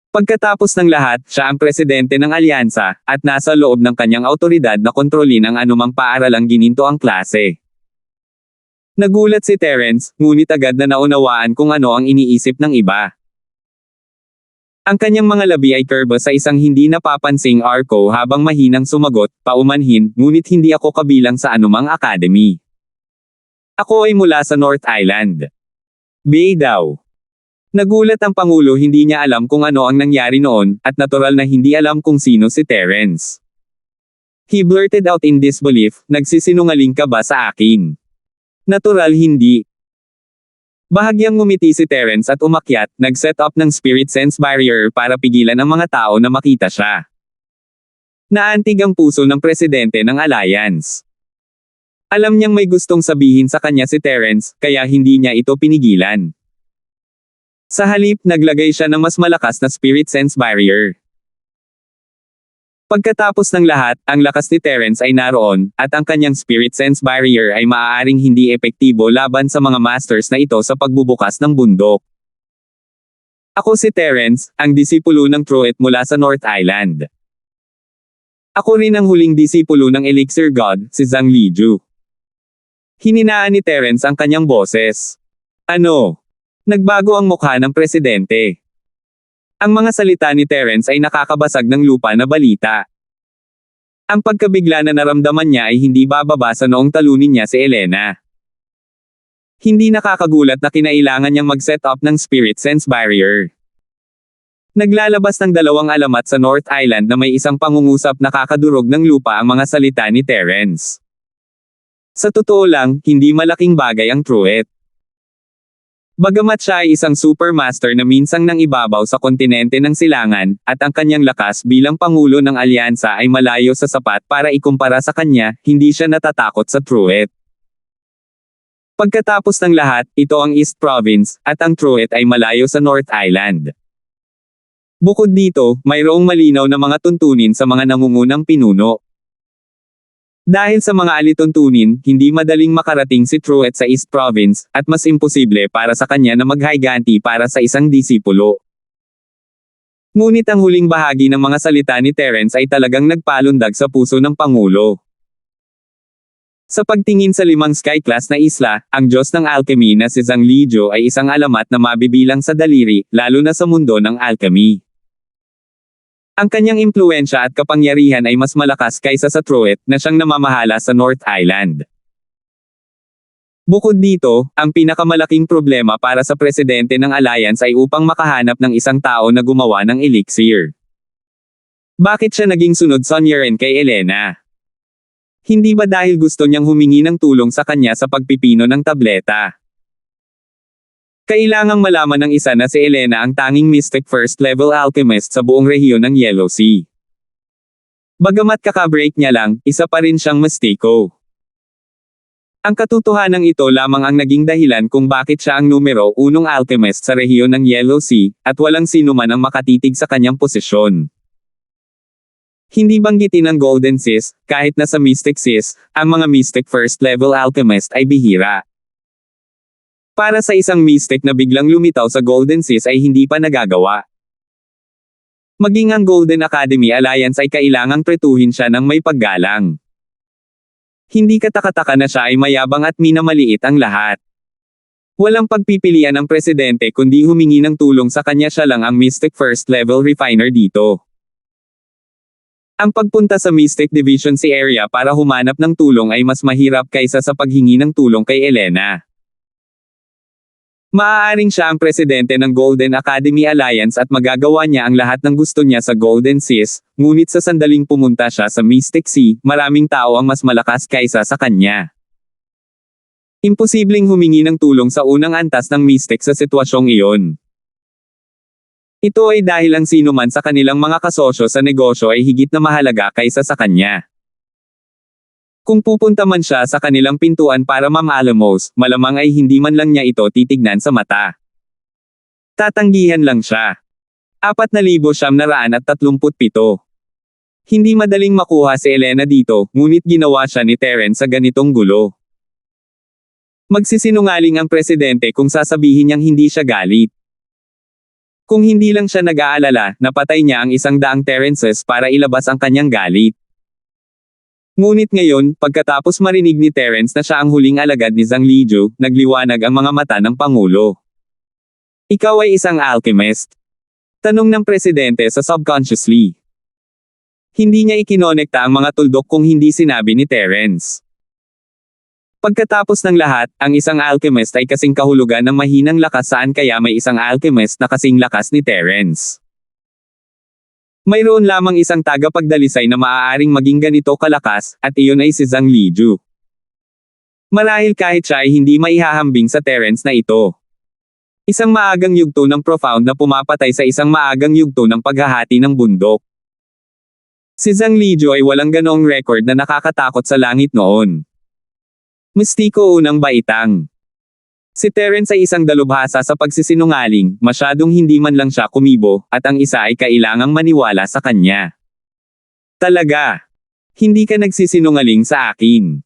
S1: Pagkatapos ng lahat, siya ang presidente ng alyansa, at nasa loob ng kanyang autoridad na kontrolin ang anumang paaralang gininto ang klase. Nagulat si Terence, ngunit agad na naunawaan kung ano ang iniisip ng iba. Ang kanyang mga labi ay kurbo sa isang hindi napapansing arco habang mahinang sumagot, paumanhin, ngunit hindi ako kabilang sa anumang academy. Ako ay mula sa North Island. Bay daw. Nagulat ang Pangulo, hindi niya alam kung ano ang nangyari noon, at natural na hindi alam kung sino si Terence. He blurted out in disbelief, nagsisinungaling ka ba sa akin? Natural hindi. Bahagyang ngumiti si Terence at umakyat, nag-set up ng spirit sense barrier para pigilan ang mga tao na makita siya. Naantig ang puso ng presidente ng Alliance. Alam niyang may gustong sabihin sa kanya si Terence, kaya hindi niya ito pinigilan. Sa halip, naglagay siya ng mas malakas na spirit sense barrier. Pagkatapos ng lahat, ang lakas ni Terence ay naroon, at ang kanyang spirit sense barrier ay maaaring hindi epektibo laban sa mga masters na ito sa pagbubukas ng bundok. Ako si Terence, ang disipulo ng Truet mula sa North Island. Ako rin ang huling disipulo ng Elixir God, si Zhang Liju. Hininaan ni Terence ang kanyang boses. Ano? Nagbago ang mukha ng presidente. Ang mga salita ni Terence ay nakakabasag ng lupa na balita. Ang pagkabigla na naramdaman niya ay hindi bababa sa noong talunin niya si Elena. Hindi nakakagulat na kinailangan niyang mag-set up ng spirit sense barrier. Naglalabas ng dalawang alamat sa North Island na may isang pangungusap na kakadurog ng lupa ang mga salita ni Terence. Sa totoo lang, hindi malaking bagay ang Truett. Bagamat siya ay isang supermaster na minsang nang ibabaw sa kontinente ng silangan, at ang kanyang lakas bilang pangulo ng alyansa ay malayo sa sapat para ikumpara sa kanya, hindi siya natatakot sa Truett. Pagkatapos ng lahat, ito ang East Province, at ang Truett ay malayo sa North Island. Bukod dito, mayroong malinaw na mga tuntunin sa mga nangungunang pinuno. Dahil sa mga alituntunin, hindi madaling makarating si Truett sa East Province, at mas imposible para sa kanya na maghayganti para sa isang disipulo. Ngunit ang huling bahagi ng mga salita ni Terence ay talagang nagpalundag sa puso ng Pangulo. Sa pagtingin sa 5 sky-class na isla, ang Diyos ng alchemy na si Zhang Lijiu ay isang alamat na mabibilang sa daliri, lalo na sa mundo ng alchemy. Ang kanyang impluwensya at kapangyarihan ay mas malakas kaysa sa Truett na siyang namamahala sa North Island. Bukod dito, ang pinakamalaking problema para sa presidente ng alliance ay upang makahanap ng isang tao na gumawa ng elixir. Bakit siya naging sunod sonyerin kay Elena? Hindi ba dahil gusto niyang humingi ng tulong sa kanya sa pagpipino ng tableta? Kailangang malaman ng isa na si Elena ang tanging mystic first-level alchemist sa buong rehiyon ng Yellow Sea. Bagamat kakabreak niya lang, isa pa rin siyang mistiko. Ang katotohanan ito lamang ang naging dahilan kung bakit siya ang numero 1 alchemist sa rehiyon ng Yellow Sea, at walang sino man ang makatitig sa kanyang posisyon. Hindi banggitin ng Golden Sis, kahit na sa Mystic Sis, ang mga mystic first-level alchemist ay bihira. Para sa isang mystic na biglang lumitaw sa Golden Sis ay hindi pa nagagawa. Maging ang Golden Academy Alliance ay kailangang tretuhin siya ng may paggalang. Hindi katakataka na siya ay mayabang at minamaliit ang lahat. Walang pagpipilian ng presidente kundi humingi ng tulong sa kanya, siya lang ang mystic first level refiner dito. Ang pagpunta sa Mystic Division Sea area para humanap ng tulong ay mas mahirap kaysa sa paghingi ng tulong kay Elena. Maaaring siya ang presidente ng Golden Academy Alliance at magagawa niya ang lahat ng gusto niya sa Golden Seas, ngunit sa sandaling pumunta siya sa Mystic Sea, maraming tao ang mas malakas kaysa sa kanya. Imposibleng humingi ng tulong sa unang antas ng Mystic sa sitwasyong iyon. Ito ay dahil ang sino man sa kanilang mga kasosyo sa negosyo ay higit na mahalaga kaysa sa kanya. Kung pupunta man siya sa kanilang pintuan para mamaalamos, malamang ay hindi man lang niya ito titignan sa mata. Tatanggihan lang siya. 4,937. Hindi madaling makuha si Elena dito, ngunit ginawa siya ni Terence sa ganitong gulo. Magsisinungaling ang presidente kung sasabihin niyang hindi siya galit. Kung hindi lang siya nag-aalala, napatay niya ang 100 Terences para ilabas ang kanyang galit. Ngunit ngayon, pagkatapos marinig ni Terence na siya ang huling alagad ni Zhang Lijiu, nagliwanag ang mga mata ng Pangulo. Ikaw ay isang alchemist? Tanong ng presidente sa subconsciously. Hindi niya ikinonekta ang mga tuldok kung hindi sinabi ni Terence. Pagkatapos ng lahat, ang isang alchemist ay kasing kahulugan ng mahinang lakas, saan kaya may isang alchemist na kasing lakas ni Terence? Mayroon lamang isang tagapagdalisay na maaaring maging ganito kalakas, at iyon ay si Zhang Lijiu. Marahil kahit siya ay hindi maihahambing sa Terence na ito. Isang maagang yugto ng profound na pumapatay sa isang maagang yugto ng paghahati ng bundok. Si Zhang Lijiu ay walang ganoong record na nakakatakot sa langit noon. Mistiko unang baitang. Si Terence ay isang dalubhasa sa pagsisinungaling, masyadong hindi man lang siya kumibo, at ang isa ay kailangang maniwala sa kanya. Talaga? Hindi ka nagsisinungaling sa akin.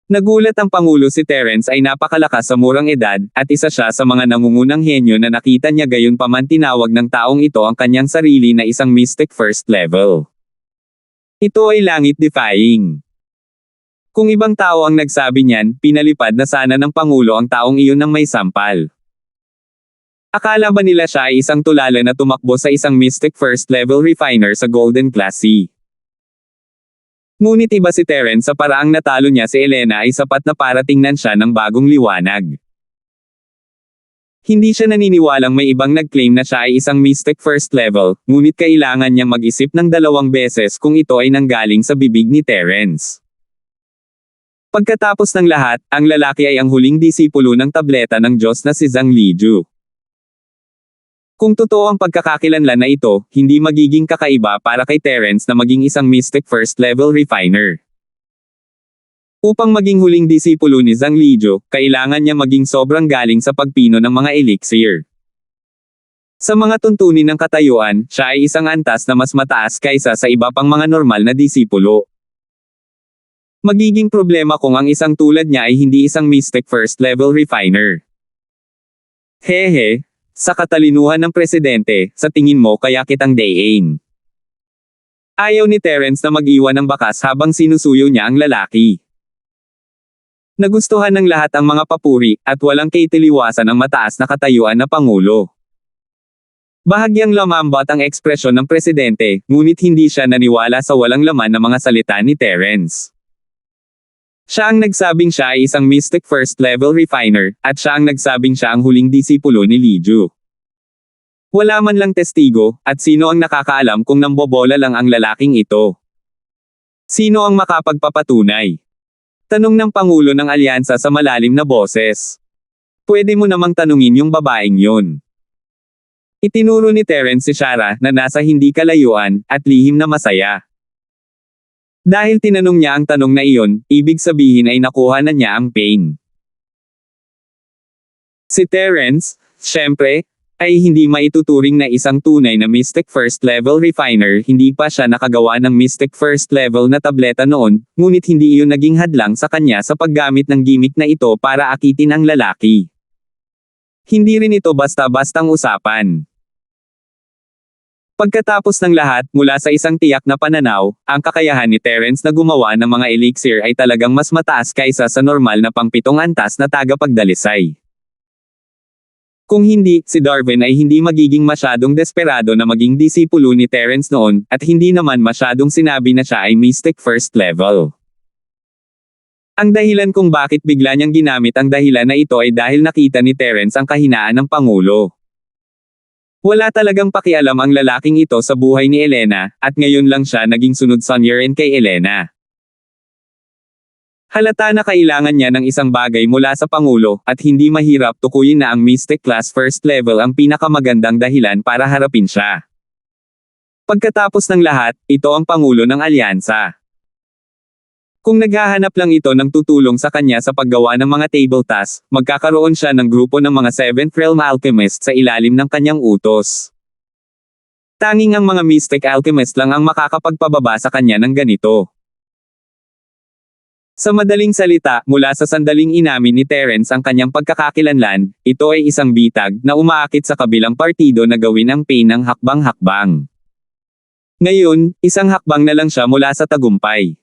S1: Nagulat ang Pangulo. Si Terence ay napakalakas sa murang edad, at isa siya sa mga nangungunang henyo na nakita niya, gayon paman tinawag ng taong ito ang kanyang sarili na isang mystic first level. Ito ay langit-defying. Kung ibang tao ang nagsabi niyan, pinalipad na sana ng Pangulo ang taong iyon ng may sampal. Akala ba nila siya ay isang tulala na tumakbo sa isang Mystic First Level Refiner sa Golden Class C? Ngunit iba si Terence sa paraang natalo niya si Elena ay sapat na para tingnan siya ng bagong liwanag. Hindi siya naniniwalang may ibang nag-claim na siya ay isang Mystic First Level, ngunit kailangan niyang mag-isip ng 2 beses kung ito ay nanggaling sa bibig ni Terence. Pagkatapos ng lahat, ang lalaki ay ang huling disipulo ng tableta ng Diyos na si Zhang Liju. Kung totoo ang pagkakakilanlan na ito, hindi magiging kakaiba para kay Terence na maging isang Mystic First Level Refiner. Upang maging huling disipulo ni Zhang Liju, kailangan niya maging sobrang galing sa pagpino ng mga elixir. Sa mga tuntunin ng katayuan, siya ay isang antas na mas mataas kaysa sa iba pang mga normal na disipulo. Magiging problema kung ang isang tulad niya ay hindi isang Mystic First Level Refiner. Hehe, sa katalinuhan ng presidente, sa tingin mo kaya kitang dayin. Ayaw ni Terence na mag-iwan ng bakas habang sinusuyo niya ang lalaki. Nagustuhan ng lahat ang mga papuri, at walang kaitiliwasan ang mataas na katayuan na Pangulo. Bahagyang lamambat ang ekspresyon ng presidente, ngunit hindi siya naniwala sa walang laman na mga salita ni Terence. Siya ang nagsabing siya ay isang Mystic First Level Refiner, at siya ang nagsabing siya ang huling disipulo ni Liju. Wala man lang testigo, at sino ang nakakaalam kung nambobola lang ang lalaking ito? Sino ang makapagpapatunay? Tanong ng Pangulo ng Alyansa sa malalim na boses. Pwede mo namang tanungin yung babaeng yun. Itinuro ni Terence si Shara na nasa hindi kalayuan, at lihim na masaya. Dahil tinanong niya ang tanong na iyon, ibig sabihin ay nakuha na niya ang pain. Si Terence, syempre, ay hindi maituturing na isang tunay na Mystic First Level Refiner, hindi pa siya nakagawa ng Mystic First Level na tableta noon, ngunit hindi iyon naging hadlang sa kanya sa paggamit ng gimmick na ito para akitin ang lalaki. Hindi rin ito basta-bastang usapan. Pagkatapos ng lahat, mula sa isang tiyak na pananaw, ang kakayahan ni Terence na gumawa ng mga elixir ay talagang mas mataas kaysa sa normal na pang-7 antas na tagapagdalisay. Kung hindi, si Darwin ay hindi magiging masyadong desperado na maging disipulo ni Terence noon, at hindi naman masyadong sinabi na siya ay Mystic First Level. Ang dahilan kung bakit bigla niyang ginamit ang dahilan na ito ay dahil nakita ni Terence ang kahinaan ng Pangulo. Wala talagang pakialam ang lalaking ito sa buhay ni Elena, at ngayon lang siya naging sunod-sonyerin kay Elena. Halata na kailangan niya ng isang bagay mula sa Pangulo, at hindi mahirap tukuyin na ang Mystic Class First Level ang pinakamagandang dahilan para harapin siya. Pagkatapos ng lahat, ito ang Pangulo ng Alyansa. Kung naghahanap lang ito ng tutulong sa kanya sa paggawa ng mga table tasks, magkakaroon siya ng grupo ng mga 7th Realm Alchemists sa ilalim ng kanyang utos. Tanging ang mga Mystic Alchemist lang ang makakapagpababa sa kanya ng ganito. Sa madaling salita, mula sa sandaling inamin ni Terence ang kanyang pagkakakilanlan, ito ay isang bitag na umaakit sa kabilang partido na gawin ang pain ng hakbang-hakbang. Ngayon, isang hakbang na lang siya mula sa tagumpay.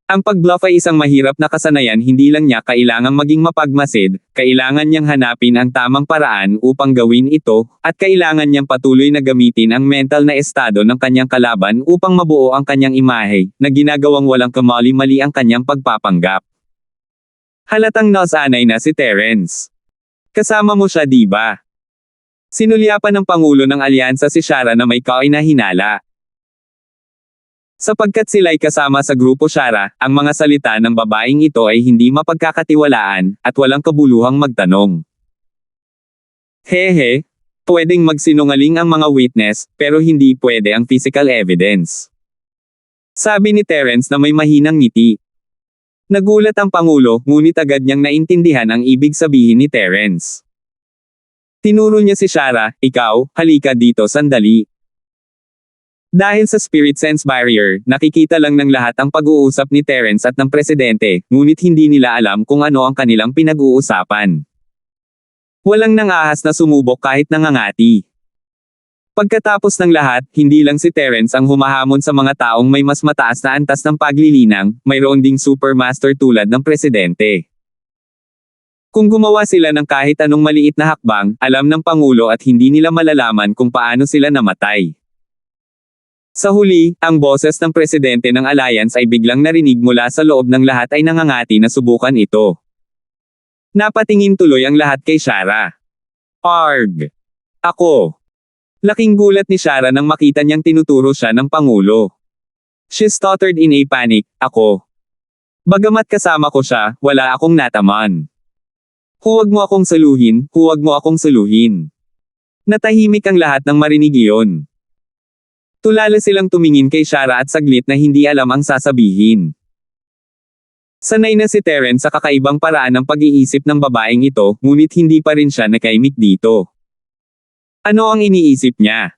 S1: Ang pag-bluff ay isang mahirap na kasanayan, hindi lang niya kailangang maging mapagmasid, kailangan niyang hanapin ang tamang paraan upang gawin ito, at kailangan niyang patuloy na gamitin ang mental na estado ng kanyang kalaban upang mabuo ang kanyang imahe, na ginagawang walang kamali-mali ang kanyang pagpapanggap. Halatang nasanay na si Terence. Kasama mo siya, di ba? Sinulyapan ng Pangulo ng Alyansa si Shara na may kainahinala. Sapagkat sila'y kasama sa grupo Shara, ang mga salita ng babaeng ito ay hindi mapagkakatiwalaan, at walang kabuluhang magtanong. Hehe, pwedeng magsinungaling ang mga witness, pero hindi pwede ang physical evidence. Sabi ni Terence na may mahinang ngiti. Nagulat ang Pangulo, ngunit agad niyang naintindihan ang ibig sabihin ni Terence. Tinuro niya si Shara, ikaw, halika dito sandali. Dahil sa spirit sense barrier, nakikita lang ng lahat ang pag-uusap ni Terence at ng presidente, ngunit hindi nila alam kung ano ang kanilang pinag-uusapan. Walang nangahas na sumubok kahit nangangati. Pagkatapos ng lahat, hindi lang si Terence ang humahamon sa mga taong may mas mataas na antas ng paglilinang, mayroon ding supermaster tulad ng presidente. Kung gumawa sila ng kahit anong maliit na hakbang, alam ng Pangulo at hindi nila malalaman kung paano sila namatay. Sa huli, ang boses ng presidente ng alliance ay biglang narinig mula sa loob ng lahat ay nangangati na subukan ito. Napatingin tuloy ang lahat kay Shara. Arg! Ako! Laking gulat ni Shara nang makita niyang tinuturo siya ng Pangulo. She stuttered in a panic, ako. Bagamat kasama ko siya, wala akong nataman. Huwag mo akong saluhin, huwag mo akong saluhin. Natahimik ang lahat nang marinig iyon. Tulala silang tumingin kay Shara at saglit na hindi alam ang sasabihin. Sanay na si Terence sa kakaibang paraan ng pag-iisip ng babaeng ito, ngunit hindi pa rin siya nakaimik dito. Ano ang iniisip niya?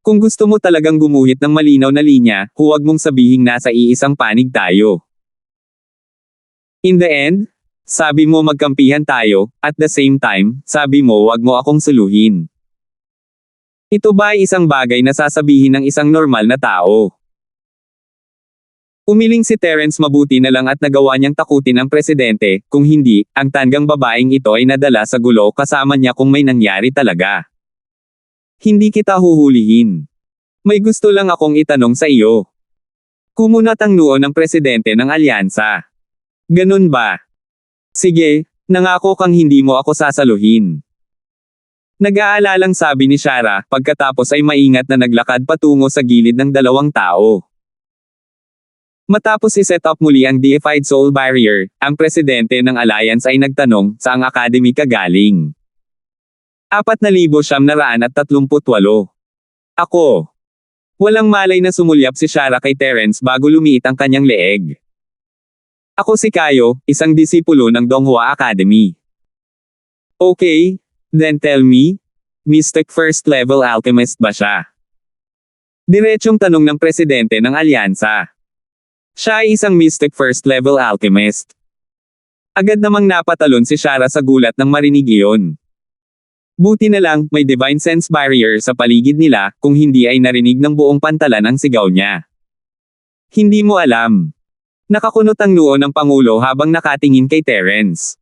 S1: Kung gusto mo talagang gumuhit ng malinaw na linya, huwag mong sabihing nasa iisang panig tayo. In the end, sabi mo magkampihan tayo, at the same time, sabi mo wag mo akong suluhin. Ito ba ay isang bagay na sasabihin ng isang normal na tao? Umiling si Terence mabuti na lang at nagawa niyang takutin ang presidente, kung hindi, ang tanggang babaeng ito ay nadala sa gulo kasama niya kung may nangyari talaga. Hindi kita huhulihin. May gusto lang akong itanong sa iyo. Kumunat ang noo ng presidente ng alyansa. Ganun ba? Sige, nangako kang hindi mo ako sasaluhin. Nag-aalalang sabi ni Shara, pagkatapos ay maingat na naglakad patungo sa gilid ng dalawang tao. Matapos i-set up muli ang deified soul barrier, ang presidente ng alliance ay nagtanong, saang academy ka galing? 4,938. Ako. Walang malay na sumulyap si Shara kay Terence bago lumiit ang kanyang leeg. Ako si Kayo, isang disipulo ng Donghua Academy. Okay, then tell me, Mystic First Level Alchemist ba siya? Diretsong tanong ng presidente ng alyansa. Siya ay isang Mystic First Level Alchemist. Agad namang napatalon si Shara sa gulat nang marinig iyon. Buti na lang, may divine sense barrier sa paligid nila, kung hindi ay narinig ng buong pantalan ang sigaw niya. Hindi mo alam. Nakakunot ang noo ng Pangulo habang nakatingin kay Terence.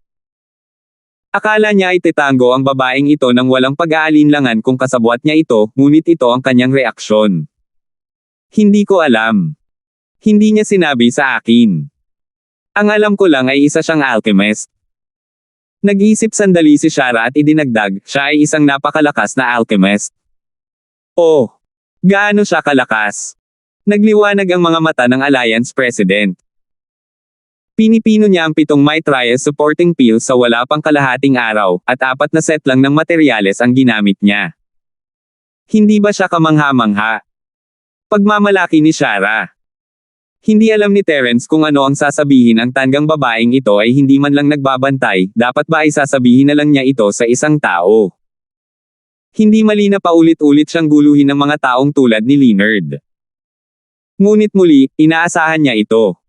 S1: Akala niya ay titango ang babaeng ito nang walang pag-aalinlangan kung kasabwat niya ito, ngunit ito ang kanyang reaksyon. Hindi ko alam. Hindi niya sinabi sa akin. Ang alam ko lang ay isa siyang alchemist. Nag-iisip sandali si Shara at idinagdag, siya ay isang napakalakas na alchemist. Oh! Gaano siya kalakas? Nagliwanag ang mga mata ng Alliance President. Pinipino niya ang 7 Mitrias supporting pills sa wala pang kalahating araw, at 4 na set lang ng materyales ang ginamit niya. Hindi ba siya kamangha-mangha? Pagmamalaki ni Shara. Hindi alam ni Terence kung ano ang sasabihin ang tanggang babaeng ito ay hindi man lang nagbabantay, dapat ba ay sasabihin na lang niya ito sa isang tao? Hindi mali na paulit-ulit siyang guluhin ng mga taong tulad ni Leonard. Ngunit muli, inaasahan niya ito.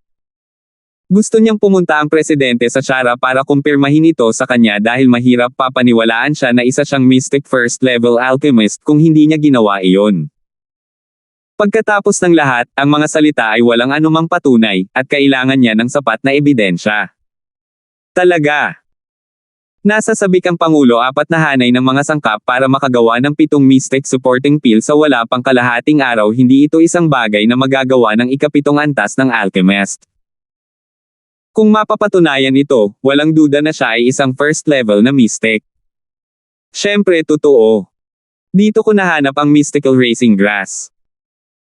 S1: Gusto niyang pumunta ang presidente sa Shara para kumpirmahin ito sa kanya dahil mahirap papaniwalaan siya na isa siyang Mystic First Level Alchemist kung hindi niya ginawa iyon. Pagkatapos ng lahat, ang mga salita ay walang anumang patunay, at kailangan niya ng sapat na ebidensya. Talaga. Nasa sabik ang Pangulo 4 na hanay ng mga sangkap para makagawa ng 7 Mystic Supporting Pill sa wala pang kalahating araw. Hindi ito isang bagay na magagawa ng ika-7 antas ng alchemist. Kung mapapatunayan ito, walang duda na siya ay isang first level na mystic. Siyempre totoo. Dito ko nahanap ang mystical racing grass.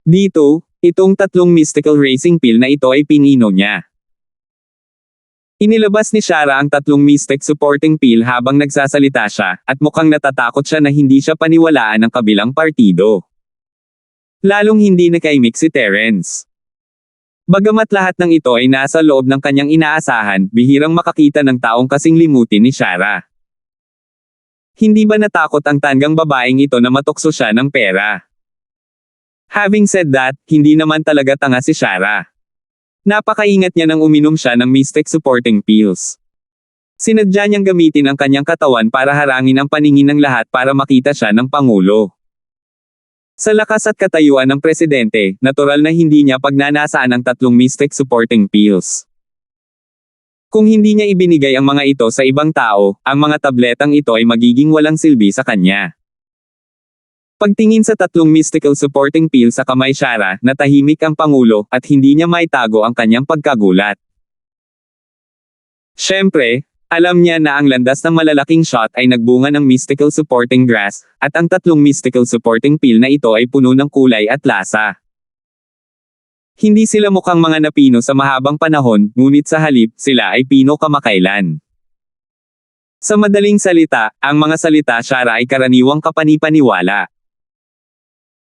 S1: Dito, itong 3 mystical racing pill na ito ay pinino niya. Inilabas ni Shara ang 3 mystic supporting pill habang nagsasalita siya, at mukhang natatakot siya na hindi siya paniwalaan ng kabilang partido. Lalong hindi nakaimik si Terence. Bagamat lahat ng ito ay nasa loob ng kanyang inaasahan, bihirang makakita ng taong kasing limutin ni Shara. Hindi ba natakot ang tanggang babaeng ito na matukso siya ng pera? Having said that, hindi naman talaga tanga si Shara. Napakaingat niya nang uminom siya ng mystic supporting pills. Sinadya niyang gamitin ang kanyang katawan para harangin ang paningin ng lahat para makita siya ng Pangulo. Sa lakas at katayuan ng presidente, natural na hindi niya pagnanasaan ang 3 Mystic Supporting Pills. Kung hindi niya ibinigay ang mga ito sa ibang tao, ang mga tabletang ito ay magiging walang silbi sa kanya. Pagtingin sa 3 mystical supporting pill sa kamay Shara, natahimik ang Pangulo, at hindi niya maitago ang kanyang pagkagulat. Siyempre, alam niya na ang landas ng malalaking shot ay nagbunga ng mystical supporting grass, at ang 3 mystical supporting pill na ito ay puno ng kulay at lasa. Hindi sila mukhang mga napino sa mahabang panahon, ngunit sa halip, sila ay pino kamakailan. Sa madaling salita, ang mga salita Shara ay karaniwang kapanipaniwala.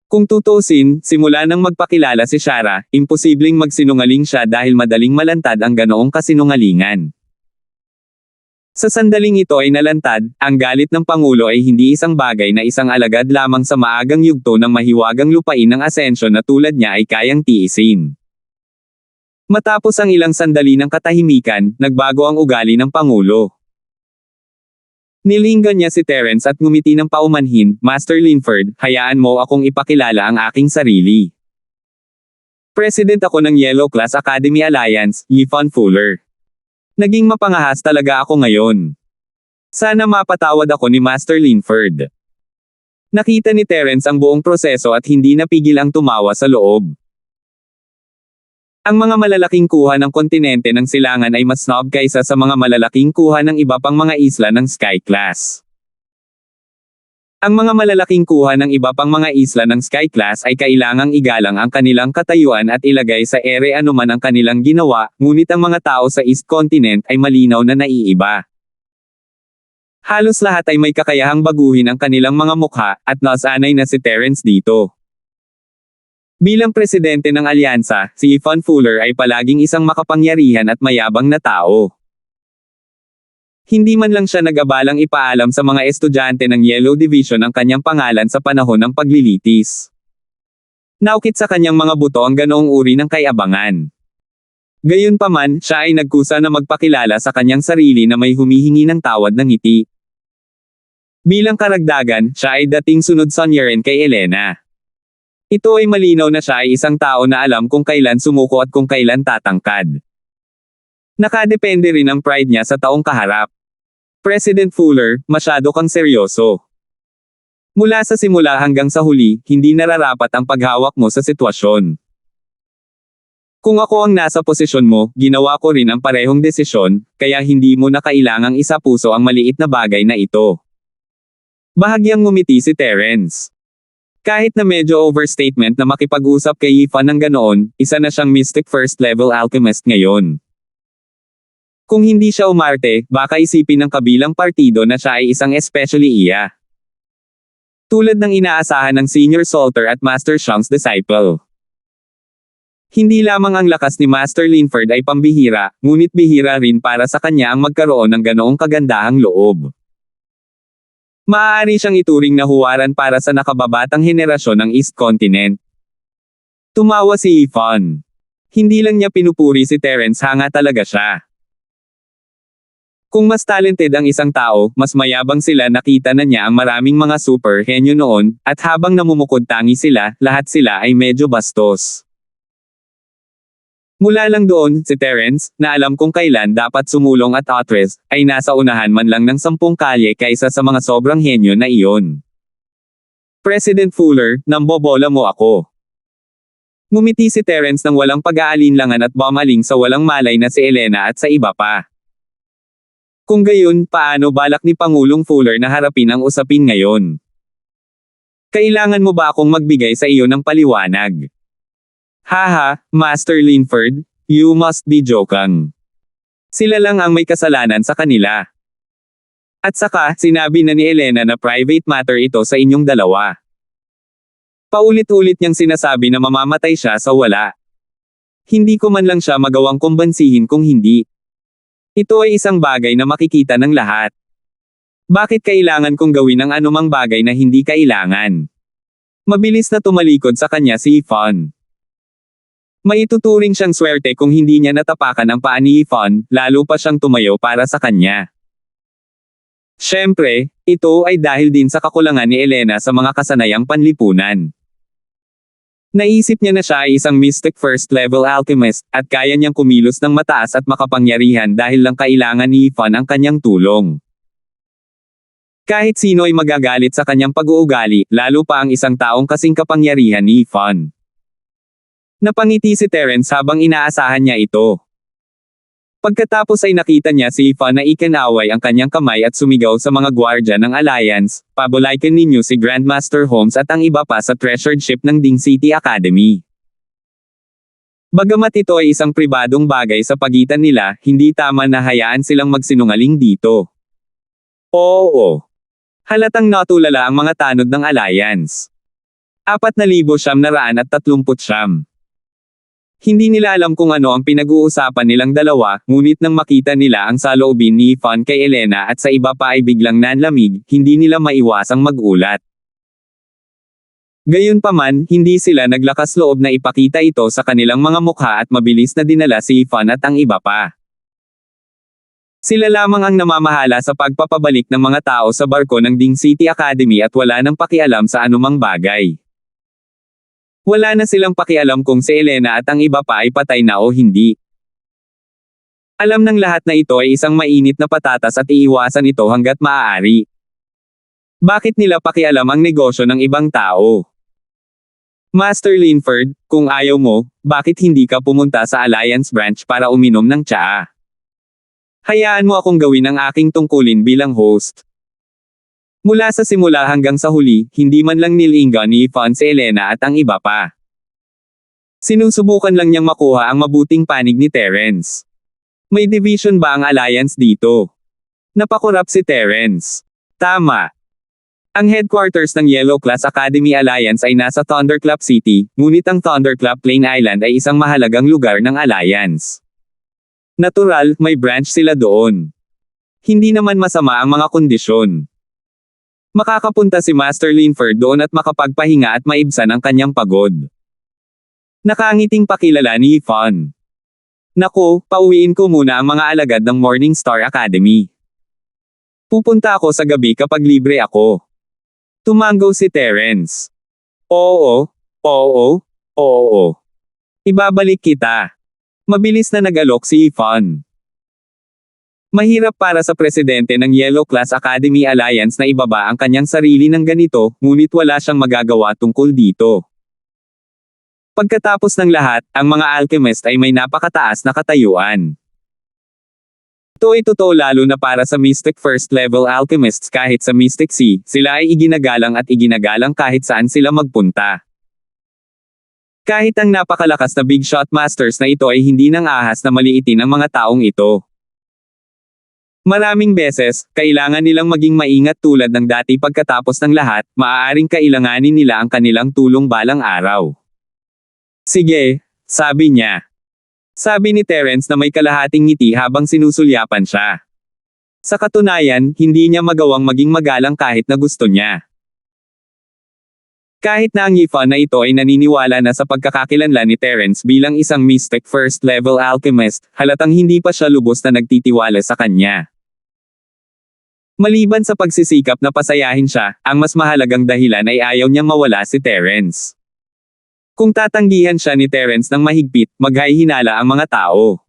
S1: Kung tutuusin, simula nang magpakilala si Shara, imposibleng magsinungaling siya dahil madaling malantad ang ganoong kasinungalingan. Sa sandaling ito ay nalantad, ang galit ng Pangulo ay hindi isang bagay na isang alagad lamang sa maagang yugto ng mahiwagang lupain ng Asensyon na tulad niya ay kayang tiisin. Matapos ang ilang sandali ng katahimikan, nagbago ang ugali ng Pangulo. Nilinggan niya si Terence at ngumiti ng paumanhin, "Master Linford, hayaan mo akong ipakilala ang aking sarili. President ako ng Yellow Class Academy Alliance, Yvonne Fuller. Naging mapangahas talaga ako ngayon. Sana mapatawad ako ni Master Linford." Nakita ni Terence ang buong proseso at hindi napigil ang tumawa sa loob. Ang mga malalaking kuha ng kontinente ng silangan ay mas snob kaysa sa mga malalaking kuha ng iba pang mga isla ng Sky Class. Ang mga malalaking kuha ng iba pang mga isla ng Sky Class ay kailangang igalang ang kanilang katayuan at ilagay sa ere anuman ang kanilang ginawa, ngunit ang mga tao sa East Continent ay malinaw na naiiba. Halos lahat ay may kakayahang baguhin ang kanilang mga mukha, at nasanay na si Terence dito. Bilang presidente ng alyansa, si Yvonne Fuller ay palaging isang makapangyarihan at mayabang na tao. Hindi man lang siya nag-abalang ipaalam sa mga estudyante ng Yellow Division ang kanyang pangalan sa panahon ng paglilitis. Naukit sa kanyang mga buto ang ganoong uri ng kayabangan. Gayunpaman, siya ay nagkusa na magpakilala sa kanyang sarili na may humihingi ng tawad ng ngiti. Bilang karagdagan, siya ay dating sunod-sonyerin kay Elena. Ito ay malinaw na siya ay isang tao na alam kung kailan sumuko at kung kailan tatangkad. Nakadepende rin ang pride niya sa taong kaharap. President Fuller, masyado kang seryoso. Mula sa simula hanggang sa huli, hindi nararapat ang paghawak mo sa sitwasyon. Kung ako ang nasa posisyon mo, ginawa ko rin ang parehong desisyon, kaya hindi mo na kailangang isapuso ang maliit na bagay na ito. Bahagyang ngumiti si Terence. Kahit na medyo overstatement na makipag-usap kay Yvonne ng ganoon, isa na siyang Mystic First Level Alchemist ngayon. Kung hindi siya umarte, baka isipin ng kabilang partido na siya ay isang especially iya. Tulad ng inaasahan ng Senior Salter at Master Shang's disciple. Hindi lamang ang lakas ni Master Linford ay pambihira, ngunit bihira rin para sa kanya ang magkaroon ng ganoong kagandahang loob. Maaari siyang ituring na huwaran para sa nakababatang henerasyon ng East Continent. Tumawa si Yvonne. Hindi lang niya pinupuri si Terence, hanga talaga siya. Kung mas talented ang isang tao, mas mayabang sila. Nakita na niya ang maraming mga super henyo noon, at habang namumukod tangi sila, lahat sila ay medyo bastos. Mula lang doon, si Terence, na alam kung kailan dapat sumulong at atres, ay nasa unahan man lang ng 10 kalye kaysa sa mga sobrang henyo na iyon. President Fuller, nambobola mo ako. Ngumiti si Terence ng walang pag-aalinlangan at bumaling sa walang malay na si Elena at sa iba pa. Kung gayon, paano balak ni Pangulong Fuller na harapin ang usapin ngayon? Kailangan mo ba akong magbigay sa iyo ng paliwanag? Haha, Master Linford, you must be joking. Sila lang ang may kasalanan sa kanila. At saka, sinabi na ni Elena na private matter ito sa inyong dalawa. Paulit-ulit niyang sinasabi na mamamatay siya sa wala. Hindi ko man lang siya magawang kumbansihin kung hindi. Ito ay isang bagay na makikita ng lahat. Bakit kailangan kong gawin ang anumang bagay na hindi kailangan? Mabilis na tumalikod sa kanya si Yvonne. Maituturing siyang swerte kung hindi niya natapakan ang paa ni Yvonne, lalo pa siyang tumayo para sa kanya. Siyempre, ito ay dahil din sa kakulangan ni Elena sa mga kasanayang panlipunan. Naisip niya na siya ay isang mystic first level alchemist, at kaya niyang kumilos ng mataas at makapangyarihan dahil lang kailangan ni Ifan ang kanyang tulong. Kahit sino ay magagalit sa kanyang pag-uugali, lalo pa ang isang taong kasing kapangyarihan ni Ifan. Napangiti si Terence habang inaasahan niya ito. Pagkatapos ay nakita niya si Ifan na ikinaway ang kanyang kamay at sumigaw sa mga gwardya ng Alliance, "Pabalikan ninyo si Grandmaster Holmes at ang iba pa sa treasured ship ng Ding City Academy." Bagamat ito ay isang pribadong bagay sa pagitan nila, hindi tama na hayaan silang magsinungaling dito. Oo. Halatang natulala ang mga tanod ng Alliance. 4,939. Hindi nila alam kung ano ang pinag-uusapan nilang dalawa, ngunit nang makita nila ang saloobin ni Ifan kay Elena at sa iba pa ay biglang nanlamig, hindi nila maiwasang magulat. Gayunpaman, hindi sila naglakas loob na ipakita ito sa kanilang mga mukha at mabilis na dinala si Ifan at ang iba pa. Sila lamang ang namamahala sa pagpapabalik ng mga tao sa barko ng Ding City Academy at wala nang pakialam sa anumang bagay. Wala na silang pakialam kung si Elena at ang iba pa ay patay na o hindi. Alam ng lahat na ito ay isang mainit na patatas at iiwasan ito hanggat maaari. Bakit nila pakialam ang negosyo ng ibang tao? Master Linford, kung ayaw mo, bakit hindi ka pumunta sa Alliance branch para uminom ng tsaa? Hayaan mo akong gawin ang aking tungkulin bilang host. Mula sa simula hanggang sa huli, hindi man lang nilinga ni Ifan si Elena at ang iba pa. Sinusubukan lang niyang makuha ang mabuting panig ni Terence. May division ba ang Alliance dito? Napakurap si Terence. Tama. Ang headquarters ng Yellow Class Academy Alliance ay nasa Thunderclap City, ngunit ang Thunderclap Plain Island ay isang mahalagang lugar ng Alliance. Natural, may branch sila doon. Hindi naman masama ang mga kondisyon. Makakapunta si Master Linford doon at makapagpahinga at maibsan ang kanyang pagod. Nakangiting pakilala ni Ifan. Naku, pauwiin ko muna ang mga alagad ng Morning Star Academy. Pupunta ako sa gabi kapag libre ako. Tumango si Terence. Oo. Ibabalik kita. Mabilis na nag-alok si Ifan. Mahirap para sa presidente ng Yellow Class Academy Alliance na ibaba ang kanyang sarili ng ganito, ngunit wala siyang magagawa tungkol dito. Pagkatapos ng lahat, ang mga alchemist ay may napakataas na katayuan. Ito ay totoo lalo na para sa Mystic First Level Alchemists kahit sa Mystic Sea, sila ay iginagalang at iginagalang kahit saan sila magpunta. Kahit ang napakalakas na Big Shot Masters na ito ay hindi nang ahas na maliitin ang mga taong ito. Maraming beses, kailangan nilang maging maingat tulad ng dati pagkatapos ng lahat, maaaring kailanganin nila ang kanilang tulong balang araw. Sige, sabi niya. Sabi ni Terence na may kalahating ngiti habang sinusulyapan siya. Sa katunayan, hindi niya magawang maging magalang kahit na gusto niya. Kahit na ang Ifan na ito ay naniniwala na sa pagkakakilanlan ni Terence bilang isang mystic first level alchemist, halatang hindi pa siya lubos na nagtitiwala sa kanya. Maliban sa pagsisikap na pasayahin siya, ang mas mahalagang dahilan ay ayaw niyang mawala si Terence. Kung tatanggihan siya ni Terence ng mahigpit, maghihinala ang mga tao.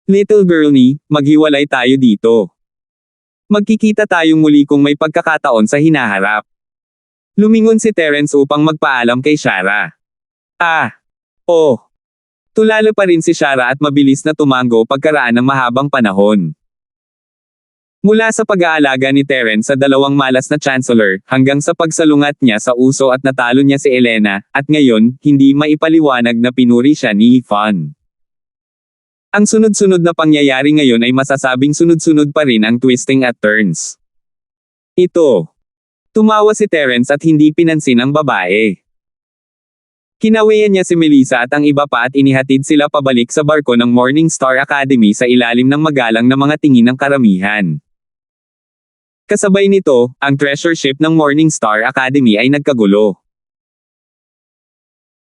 S1: Little girlie, maghiwalay tayo dito. Magkikita tayong muli kung may pagkakataon sa hinaharap. Lumingon si Terence upang magpaalam kay Shara. Tulala pa rin si Shara at mabilis na tumango pagkaraan ng mahabang panahon. Mula sa pag-aalaga ni Terence sa dalawang malas na Chancellor, hanggang sa pagsalungat niya sa uso at natalo niya si Elena, at ngayon, hindi maipaliwanag na pinuri siya ni Ifan. Ang sunod-sunod na pangyayari ngayon ay masasabing sunod-sunod pa rin ang twisting at turns. Tumawa si Terence at hindi pinansin ang babae. Kinawian niya si Melissa at ang iba pa at inihatid sila pabalik sa barko ng Morning Star Academy sa ilalim ng magalang na mga tingin ng karamihan. Kasabay nito, ang treasure ship ng Morning Star Academy ay nagkagulo.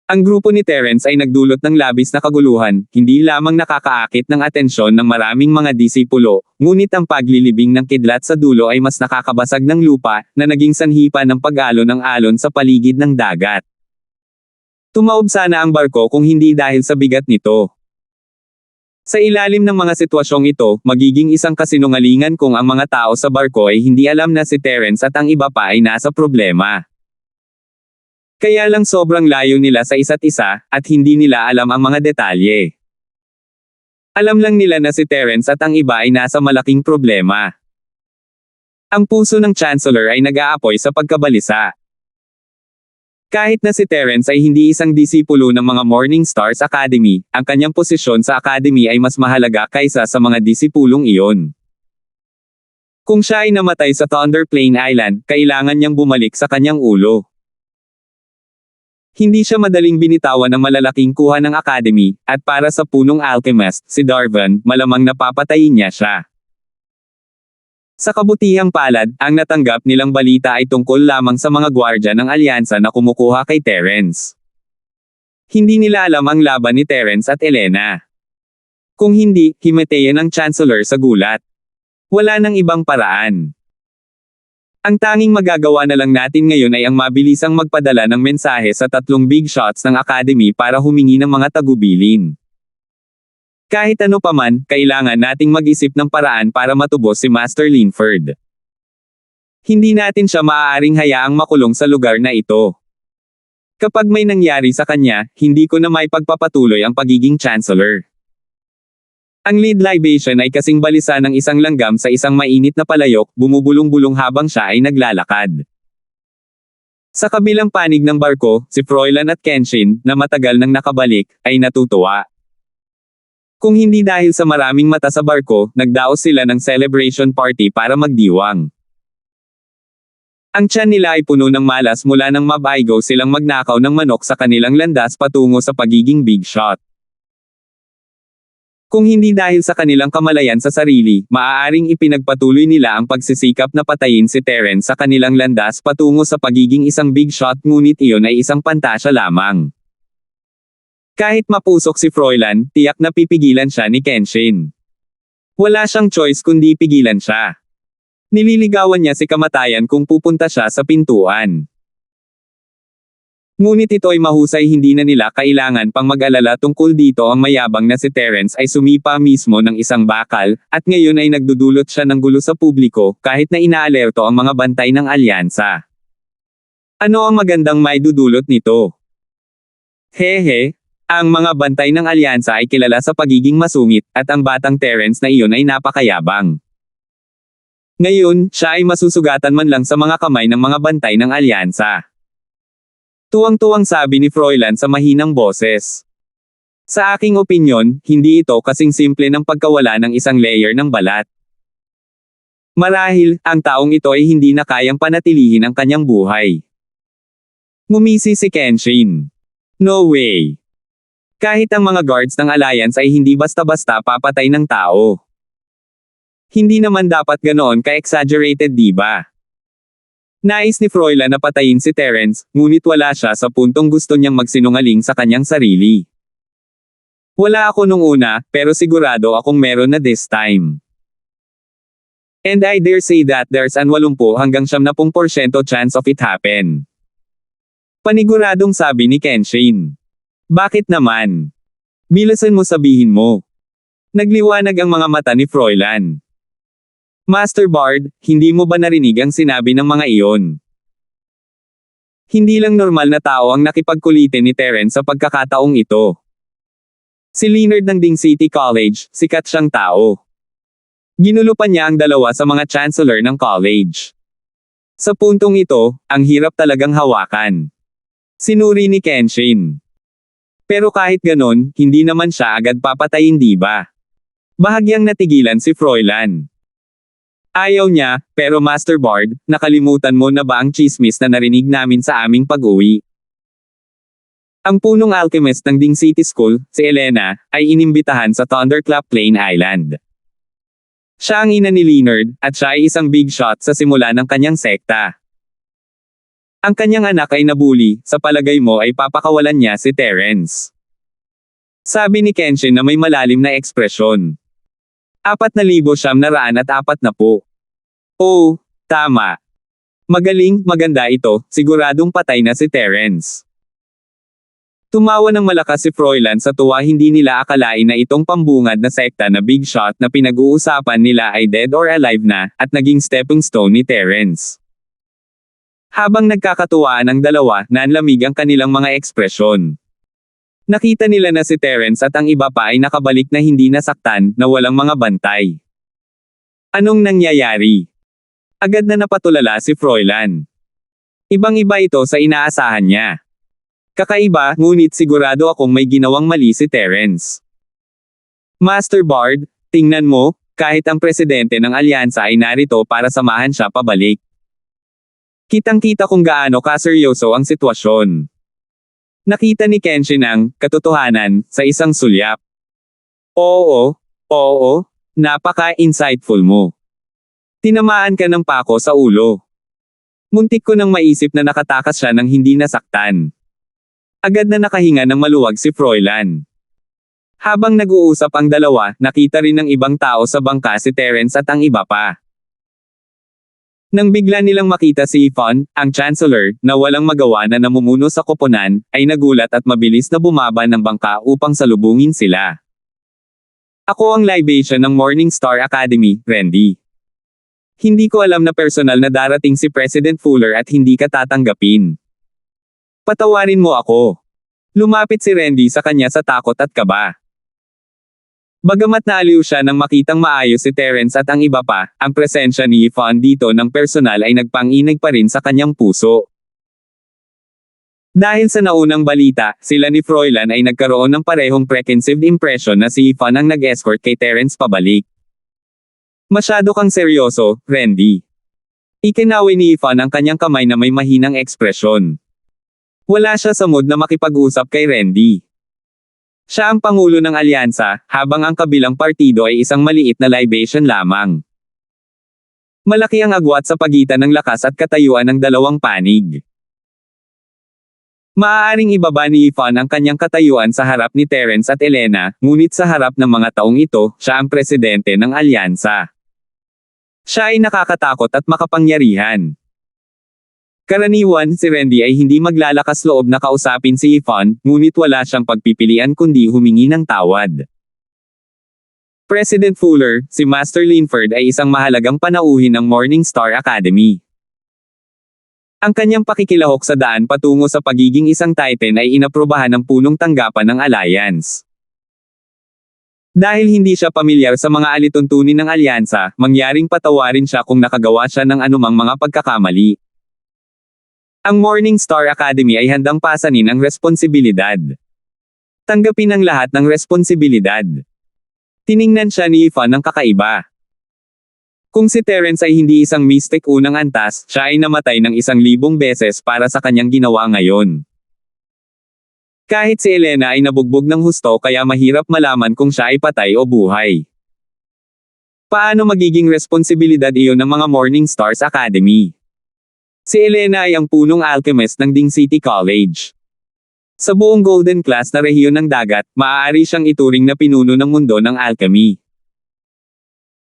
S1: Ang grupo ni Terence ay nagdulot ng labis na kaguluhan, hindi lamang nakakaakit ng atensyon ng maraming mga disipulo, ngunit ang paglilibing ng kidlat sa dulo ay mas nakakabasag ng lupa, na naging sanhi pa ng pag-alon ng alon sa paligid ng dagat. Tumaob sana ang barko kung hindi dahil sa bigat nito. Sa ilalim ng mga sitwasyong ito, magiging isang kasinungalingan kung ang mga tao sa barko ay hindi alam na si Terence at ang iba pa ay nasa problema. Kaya lang sobrang layo nila sa isa't isa, at hindi nila alam ang mga detalye. Alam lang nila na si Terence at ang iba ay nasa malaking problema. Ang puso ng Chancellor ay nag-aapoy sa pagkabalisa. Kahit na si Terence ay hindi isang disipulo ng mga Morning Stars Academy, ang kanyang posisyon sa Academy ay mas mahalaga kaysa sa mga disipulong iyon. Kung siya ay namatay sa Thunder Plain Island, kailangan niyang bumalik sa kanyang ulo. Hindi siya madaling binitawan ng malalaking kuha ng Academy, at para sa punong alchemist, si Darvan, malamang napapatayin niya siya. Sa kabutihang palad, ang natanggap nilang balita ay tungkol lamang sa mga gwardya ng alyansa na kumukuha kay Terence. Hindi nila alam ang laban ni Terence at Elena. Kung hindi, himeteyan ng Chancellor sa gulat. Wala nang ibang paraan. Ang tanging magagawa na lang natin ngayon ay ang mabilisang magpadala ng mensahe sa 3 big shots ng Academy para humingi ng mga tagubilin. Kahit ano paman, kailangan nating mag-isip ng paraan para matubos si Master Linford. Hindi natin siya maaaring hayaang makulong sa lugar na ito. Kapag may nangyari sa kanya, hindi ko na may pagpapatuloy ang pagiging Chancellor. Ang lead libation ay kasing balisa ng isang langgam sa isang mainit na palayok, bumubulong-bulong habang siya ay naglalakad. Sa kabilang panig ng barko, si Froilan at Kenshin, na matagal nang nakabalik, ay natutuwa. Kung hindi dahil sa maraming mata sa barko, nagdaos sila ng celebration party para magdiwang. Ang tiyan nila ay puno ng malas mula nang mabaigo silang magnakaw ng manok sa kanilang landas patungo sa pagiging big shot. Kung hindi dahil sa kanilang kamalayan sa sarili, maaaring ipinagpatuloy nila ang pagsisikap na patayin si Terence sa kanilang landas patungo sa pagiging isang big shot, ngunit iyon ay isang pantasya lamang. Kahit mapusok si Froilan, tiyak na pipigilan siya ni Kenshin. Wala siyang choice kundi pigilan siya. Nililigawan niya si kamatayan kung pupunta siya sa pintuan. Ngunit ito ay mahusay, hindi na nila kailangan pang mag-alala tungkol dito. Ang mayabang na si Terence ay sumipa mismo ng isang bakal, at ngayon ay nagdudulot siya ng gulo sa publiko, kahit na inaalerto ang mga bantay ng alyansa. Ano ang magandang maidudulot nito? Hehe. Ang mga bantay ng alyansa ay kilala sa pagiging masungit, at ang batang Terence na iyon ay napakayabang. Ngayon, siya ay masusugatan man lang sa mga kamay ng mga bantay ng alyansa. Tuwang-tuwang sabi ni Froilan sa mahinang boses. Sa aking opinyon, hindi ito kasing simple ng pagkawala ng isang layer ng balat. Marahil, ang taong ito ay hindi na kayang panatilihin ang kanyang buhay. Ngumisi si Kenshin. No way. Kahit ang mga guards ng Alliance ay hindi basta-basta papatay ng tao. Hindi naman dapat ganoon ka-exaggerated, diba? Nais ni Froilan na patayin si Terence, ngunit wala siya sa puntong gusto niyang magsinungaling sa kanyang sarili. Wala ako nung una, pero sigurado akong meron na this time. And I dare say that there's an 80 hanggang 70% chance of it happen. Paniguradong sabi ni Kenshin. Bakit naman? Bilisan mo, sabihin mo. Nagliwanag ang mga mata ni Froilan. Master Bard, hindi mo ba narinig ang sinabi ng mga iyon? Hindi lang normal na tao ang nakipagkulitin ni Terence sa pagkakataong ito. Si Leonard ng Ding City College, sikat siyang tao. Ginulupan niya ang dalawa sa mga chancellor ng college. Sa puntong ito, ang hirap talagang hawakan. Sinuri ni Kenshin. Pero kahit ganon, hindi naman siya agad papatayin, diba? Bahagyang natigilan si Froilan. Ayaw niya, pero Master Bard, nakalimutan mo na ba ang chismis na narinig namin sa aming pag-uwi? Ang punong alchemist ng Ding City School, si Elena, ay inimbitahan sa Thunderclap Plain Island. Siya ang ina ni Leonard, at siya ay isang big shot sa simula ng kanyang sekta. Ang kanyang anak ay nabuli, sa palagay mo ay papakawalan niya si Terence? Sabi ni Kenshin na may malalim na ekspresyon. 4,940. Oh, tama. Magaling, maganda ito, siguradong patay na si Terence. Tumawa ng malakas si Froilan sa tuwa, hindi nila akalain na itong pambungad na sekta na big shot na pinag-uusapan nila ay dead or alive na, at naging stepping stone ni Terence. Habang nagkakatuwaan ang dalawa, nanlamig ang kanilang mga ekspresyon. Nakita nila na si Terence at ang iba pa ay nakabalik na hindi nasaktan, na walang mga bantay. Anong nangyayari? Agad na napatulala si Froilan. Ibang-iba ito sa inaasahan niya. Kakaiba, ngunit sigurado akong may ginawang mali si Terence. Master Bard, tingnan mo, kahit ang presidente ng alyansa ay narito para samahan siya pabalik. Kitang-kita kung gaano kaseryoso ang sitwasyon. Nakita ni Kenshin ang katotohanan sa isang sulyap. Oo, napaka-insightful mo. Tinamaan ka ng pako sa ulo. Muntik ko nang maisip na nakatakas siya nang hindi nasaktan. Agad na nakahinga ng maluwag si Froilan. Habang nag-uusap ang dalawa, nakita rin ng ibang tao sa bangka si Terence at ang iba pa. Nang bigla nilang makita si Yvonne, ang Chancellor, na walang magawa na namumuno sa koponan, ay nagulat at mabilis na bumaba ng bangka upang salubungin sila. Ako ang libation ng Morning Star Academy, Randy. Hindi ko alam na personal na darating si President Fuller at hindi ka tatanggapin. Patawarin mo ako. Lumapit si Randy sa kanya sa takot at kaba. Bagamat naaliw siya nang makitang maayos si Terence at ang iba pa, ang presensya ni Yvonne dito ng personal ay nagpanginig pa rin sa kanyang puso. Dahil sa naunang balita, sila ni Froilan ay nagkaroon ng parehong preconceived impression na si Yvonne ang nag-escort kay Terence pabalik. Masyado kang seryoso, Randy. Ikinawi ni Yvonne ang kanyang kamay na may mahinang ekspresyon. Wala siya sa mood na makipag-usap kay Randy. Siya ang pangulo ng alyansa, habang ang kabilang partido ay isang maliit na libation lamang. Malaki ang agwat sa pagitan ng lakas at katayuan ng dalawang panig. Maaaring ibaba ni Yvonne ang kanyang katayuan sa harap ni Terence at Elena, ngunit sa harap ng mga taong ito, siya ang presidente ng alyansa. Siya ay nakakatakot at makapangyarihan. Karaniwan, si Randy ay hindi maglalakas loob na kausapin si Yvonne, ngunit wala siyang pagpipilian kundi humingi ng tawad. President Fuller, si Master Linford ay isang mahalagang panauhin ng Morning Star Academy. Ang kanyang pakikilahok sa daan patungo sa pagiging isang Titan ay inaprubahan ng punong tanggapan ng Alliance. Dahil hindi siya pamilyar sa mga alituntunin ng alyansa, mangyaring patawarin siya kung nakagawa siya ng anumang mga pagkakamali. Ang Morning Star Academy ay handang pasanin ang responsibilidad. Tanggapin ang lahat ng responsibilidad. Tiningnan siya ni Yvonne ng kakaiba. Kung si Terence ay hindi isang mystic unang antas, siya ay namatay ng 1,000 beses para sa kanyang ginawa ngayon. Kahit si Elena ay nabugbog ng husto kaya mahirap malaman kung siya ay patay o buhay. Paano magiging responsibilidad iyon ng mga Morning Stars Academy? Si Elena ay ang punong alchemist ng Ding City College. Sa buong Golden Class na rehiyon ng dagat, maaari siyang ituring na pinuno ng mundo ng alchemy.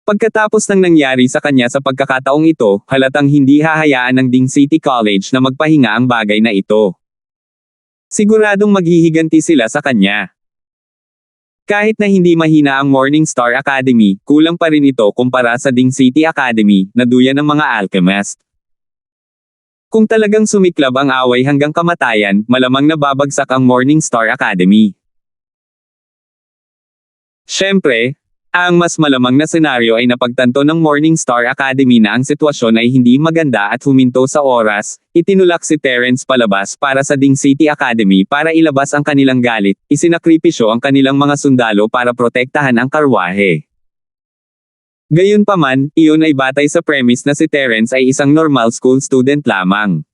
S1: Pagkatapos ng nangyari sa kanya sa pagkakataong ito, halatang hindi hahayaan ng Ding City College na magpahinga ang bagay na ito. Siguradong maghihiganti sila sa kanya. Kahit na hindi mahina ang Morning Star Academy, kulang pa rin ito kumpara sa Ding City Academy, na duyan ng mga alchemist. Kung talagang sumiklab ang away hanggang kamatayan, malamang nababagsak ang Morning Star Academy. Siyempre, ang mas malamang na senaryo ay napagtanto ng Morning Star Academy na ang sitwasyon ay hindi maganda at huminto sa oras, itinulak si Terence palabas para sa Ding City Academy para ilabas ang kanilang galit, isinakripisyo ang kanilang mga sundalo para protektahan ang karwahe. Gayunpaman, iyon ay batay sa premise na si Terence ay isang normal school student lamang.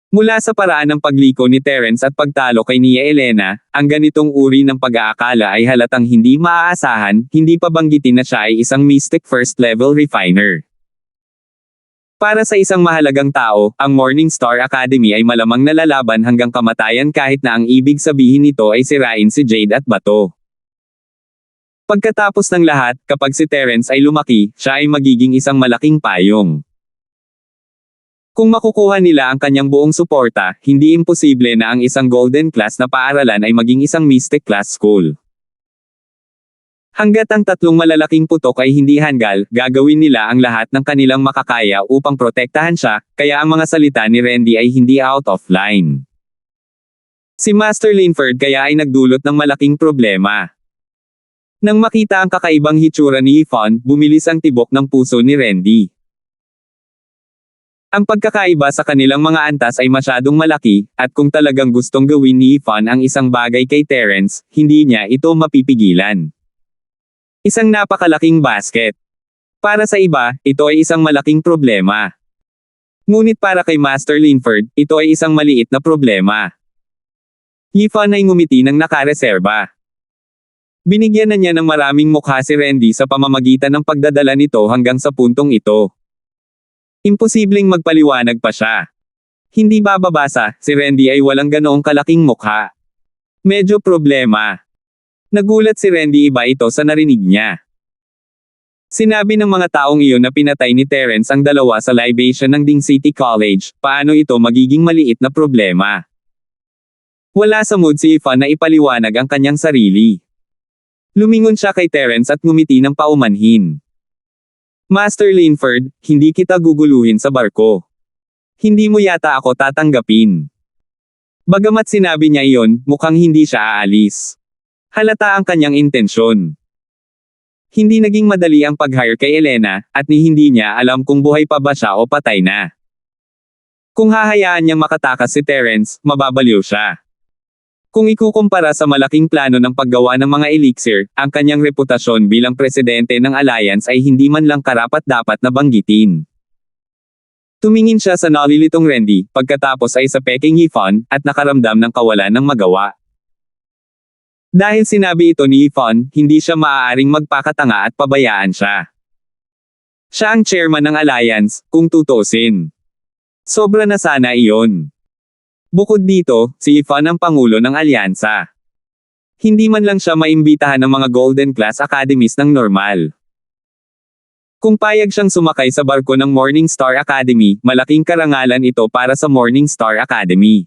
S1: Mula sa paraan ng pagliko ni Terence at pagtalo kay Nia Elena, ang ganitong uri ng pag-aakala ay halatang hindi maaasahan, hindi pa banggitin na siya ay isang mystic first-level refiner. Para sa isang mahalagang tao, ang Morning Star Academy ay malamang nalalaban hanggang kamatayan kahit na ang ibig sabihin nito ay sirain si Jade at Bato. Pagkatapos ng lahat, kapag si Terence ay lumaki, siya ay magiging isang malaking payong. Kung makukuha nila ang kanyang buong suporta, hindi imposible na ang isang golden class na paaralan ay maging isang mystic class school. Hanggat ang tatlong malalaking putok ay hindi hanggal, gagawin nila ang lahat ng kanilang makakaya upang protektahan siya, kaya ang mga salita ni Randy ay hindi out of line. Si Master Linford kaya ay nagdulot ng malaking problema. Nang makita ang kakaibang hitsura ni Yvonne, bumilis ang tibok ng puso ni Randy. Ang pagkakaiba sa kanilang mga antas ay masyadong malaki, at kung talagang gustong gawin ni Yvonne ang isang bagay kay Terence, hindi niya ito mapipigilan. Isang napakalaking basket. Para sa iba, ito ay isang malaking problema. Ngunit para kay Master Linford, ito ay isang maliit na problema. Yvonne ay ngumiti ng nakareserba. Binigyan na niya ng maraming mukha si Randy sa pamamagitan ng pagdadala nito hanggang sa puntong ito. Imposibleng magpaliwanag pa siya. Hindi bababasa, si Randy ay walang ganoong kalaking mukha. Medyo problema. Nagulat si Randy, iba ito sa narinig niya. Sinabi ng mga taong iyon na pinatay ni Terence ang dalawa sa libation ng Ding City College, paano ito magiging maliit na problema? Wala sa mood si Yvonne na ipaliwanag ang kanyang sarili. Lumingon siya kay Terence at ngumiti ng paumanhin. Master Linford, hindi kita guguluhin sa barko. Hindi mo yata ako tatanggapin. Bagamat sinabi niya iyon, mukhang hindi siya aalis. Halata ang kanyang intensyon. Hindi naging madali ang pag-hire kay Elena, at hindi niya alam kung buhay pa ba siya o patay na. Kung hahayaan niyang makatakas si Terence, mababaliw siya. Kung ikukumpara sa malaking plano ng paggawa ng mga elixir, ang kanyang reputasyon bilang presidente ng Alliance ay hindi man lang karapat-dapat na banggitin. Tumingin siya sa nalilitong Randy, pagkatapos ay sa peking Yvonne, at nakaramdam ng kawalan ng magawa. Dahil sinabi ito ni Yvonne, hindi siya maaaring magpakatanga at pabayaan siya. Siya ang chairman ng Alliance, kung tutuusin. Sobra na sana iyon. Bukod dito, si Yvonne ang pangulo ng alyansa. Hindi man lang siya maimbitahan ng mga Golden Class Academies ng normal. Kung payag siyang sumakay sa barko ng Morning Star Academy, malaking karangalan ito para sa Morning Star Academy.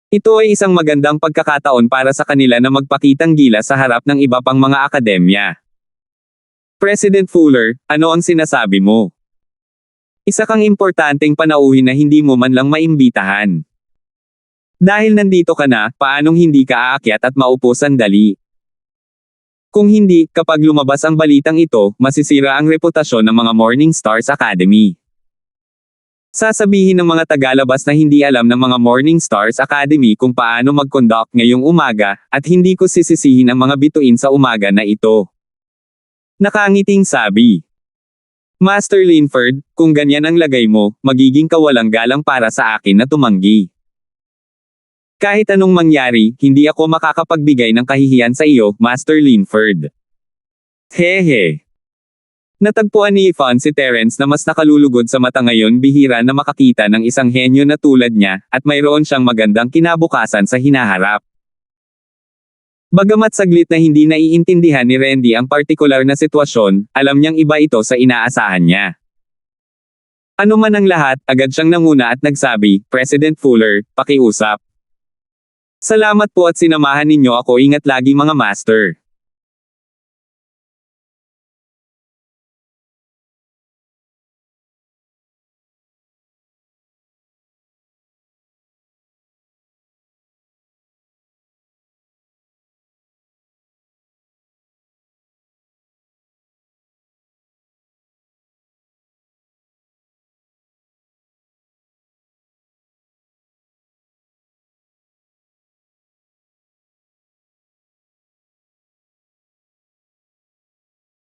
S1: Ito ay isang magandang pagkakataon para sa kanila na magpakitang gila sa harap ng iba pang mga akademya. President Fuller, ano ang sinasabi mo? Isa kang importanteng panauhin na hindi mo man lang maimbitahan. Dahil nandito ka na, paanong hindi ka aakyat at maupo sandali? Kung hindi, kapag lumabas ang balitang ito, masisira ang reputasyon ng mga Morning Stars Academy. Sasabihin ng mga tagalabas na hindi alam ng mga Morning Stars Academy kung paano mag-conduct ngayong umaga, at hindi ko sisisihin ang mga bituin sa umaga na ito. Nakangiting sabi. Master Linford, kung ganyan ang lagay mo, magiging kawalang galang para sa akin na tumanggi. Kahit anong mangyari, hindi ako makakapagbigay ng kahihiyan sa iyo, Master Linford. Hehe. Natagpuan ni Yvonne si Terence na mas nakalulugod sa mata ngayon, bihira na makakita ng isang henyo na tulad niya, at mayroon siyang magandang kinabukasan sa hinaharap. Bagamat saglit na hindi naiintindihan ni Randy ang partikular na sitwasyon, alam niyang iba ito sa inaasahan niya. Ano man ang lahat, agad siyang nanguna at nagsabi, President Fuller, pakiusap. Salamat po at sinamahan ninyo ako, ingat lagi mga master.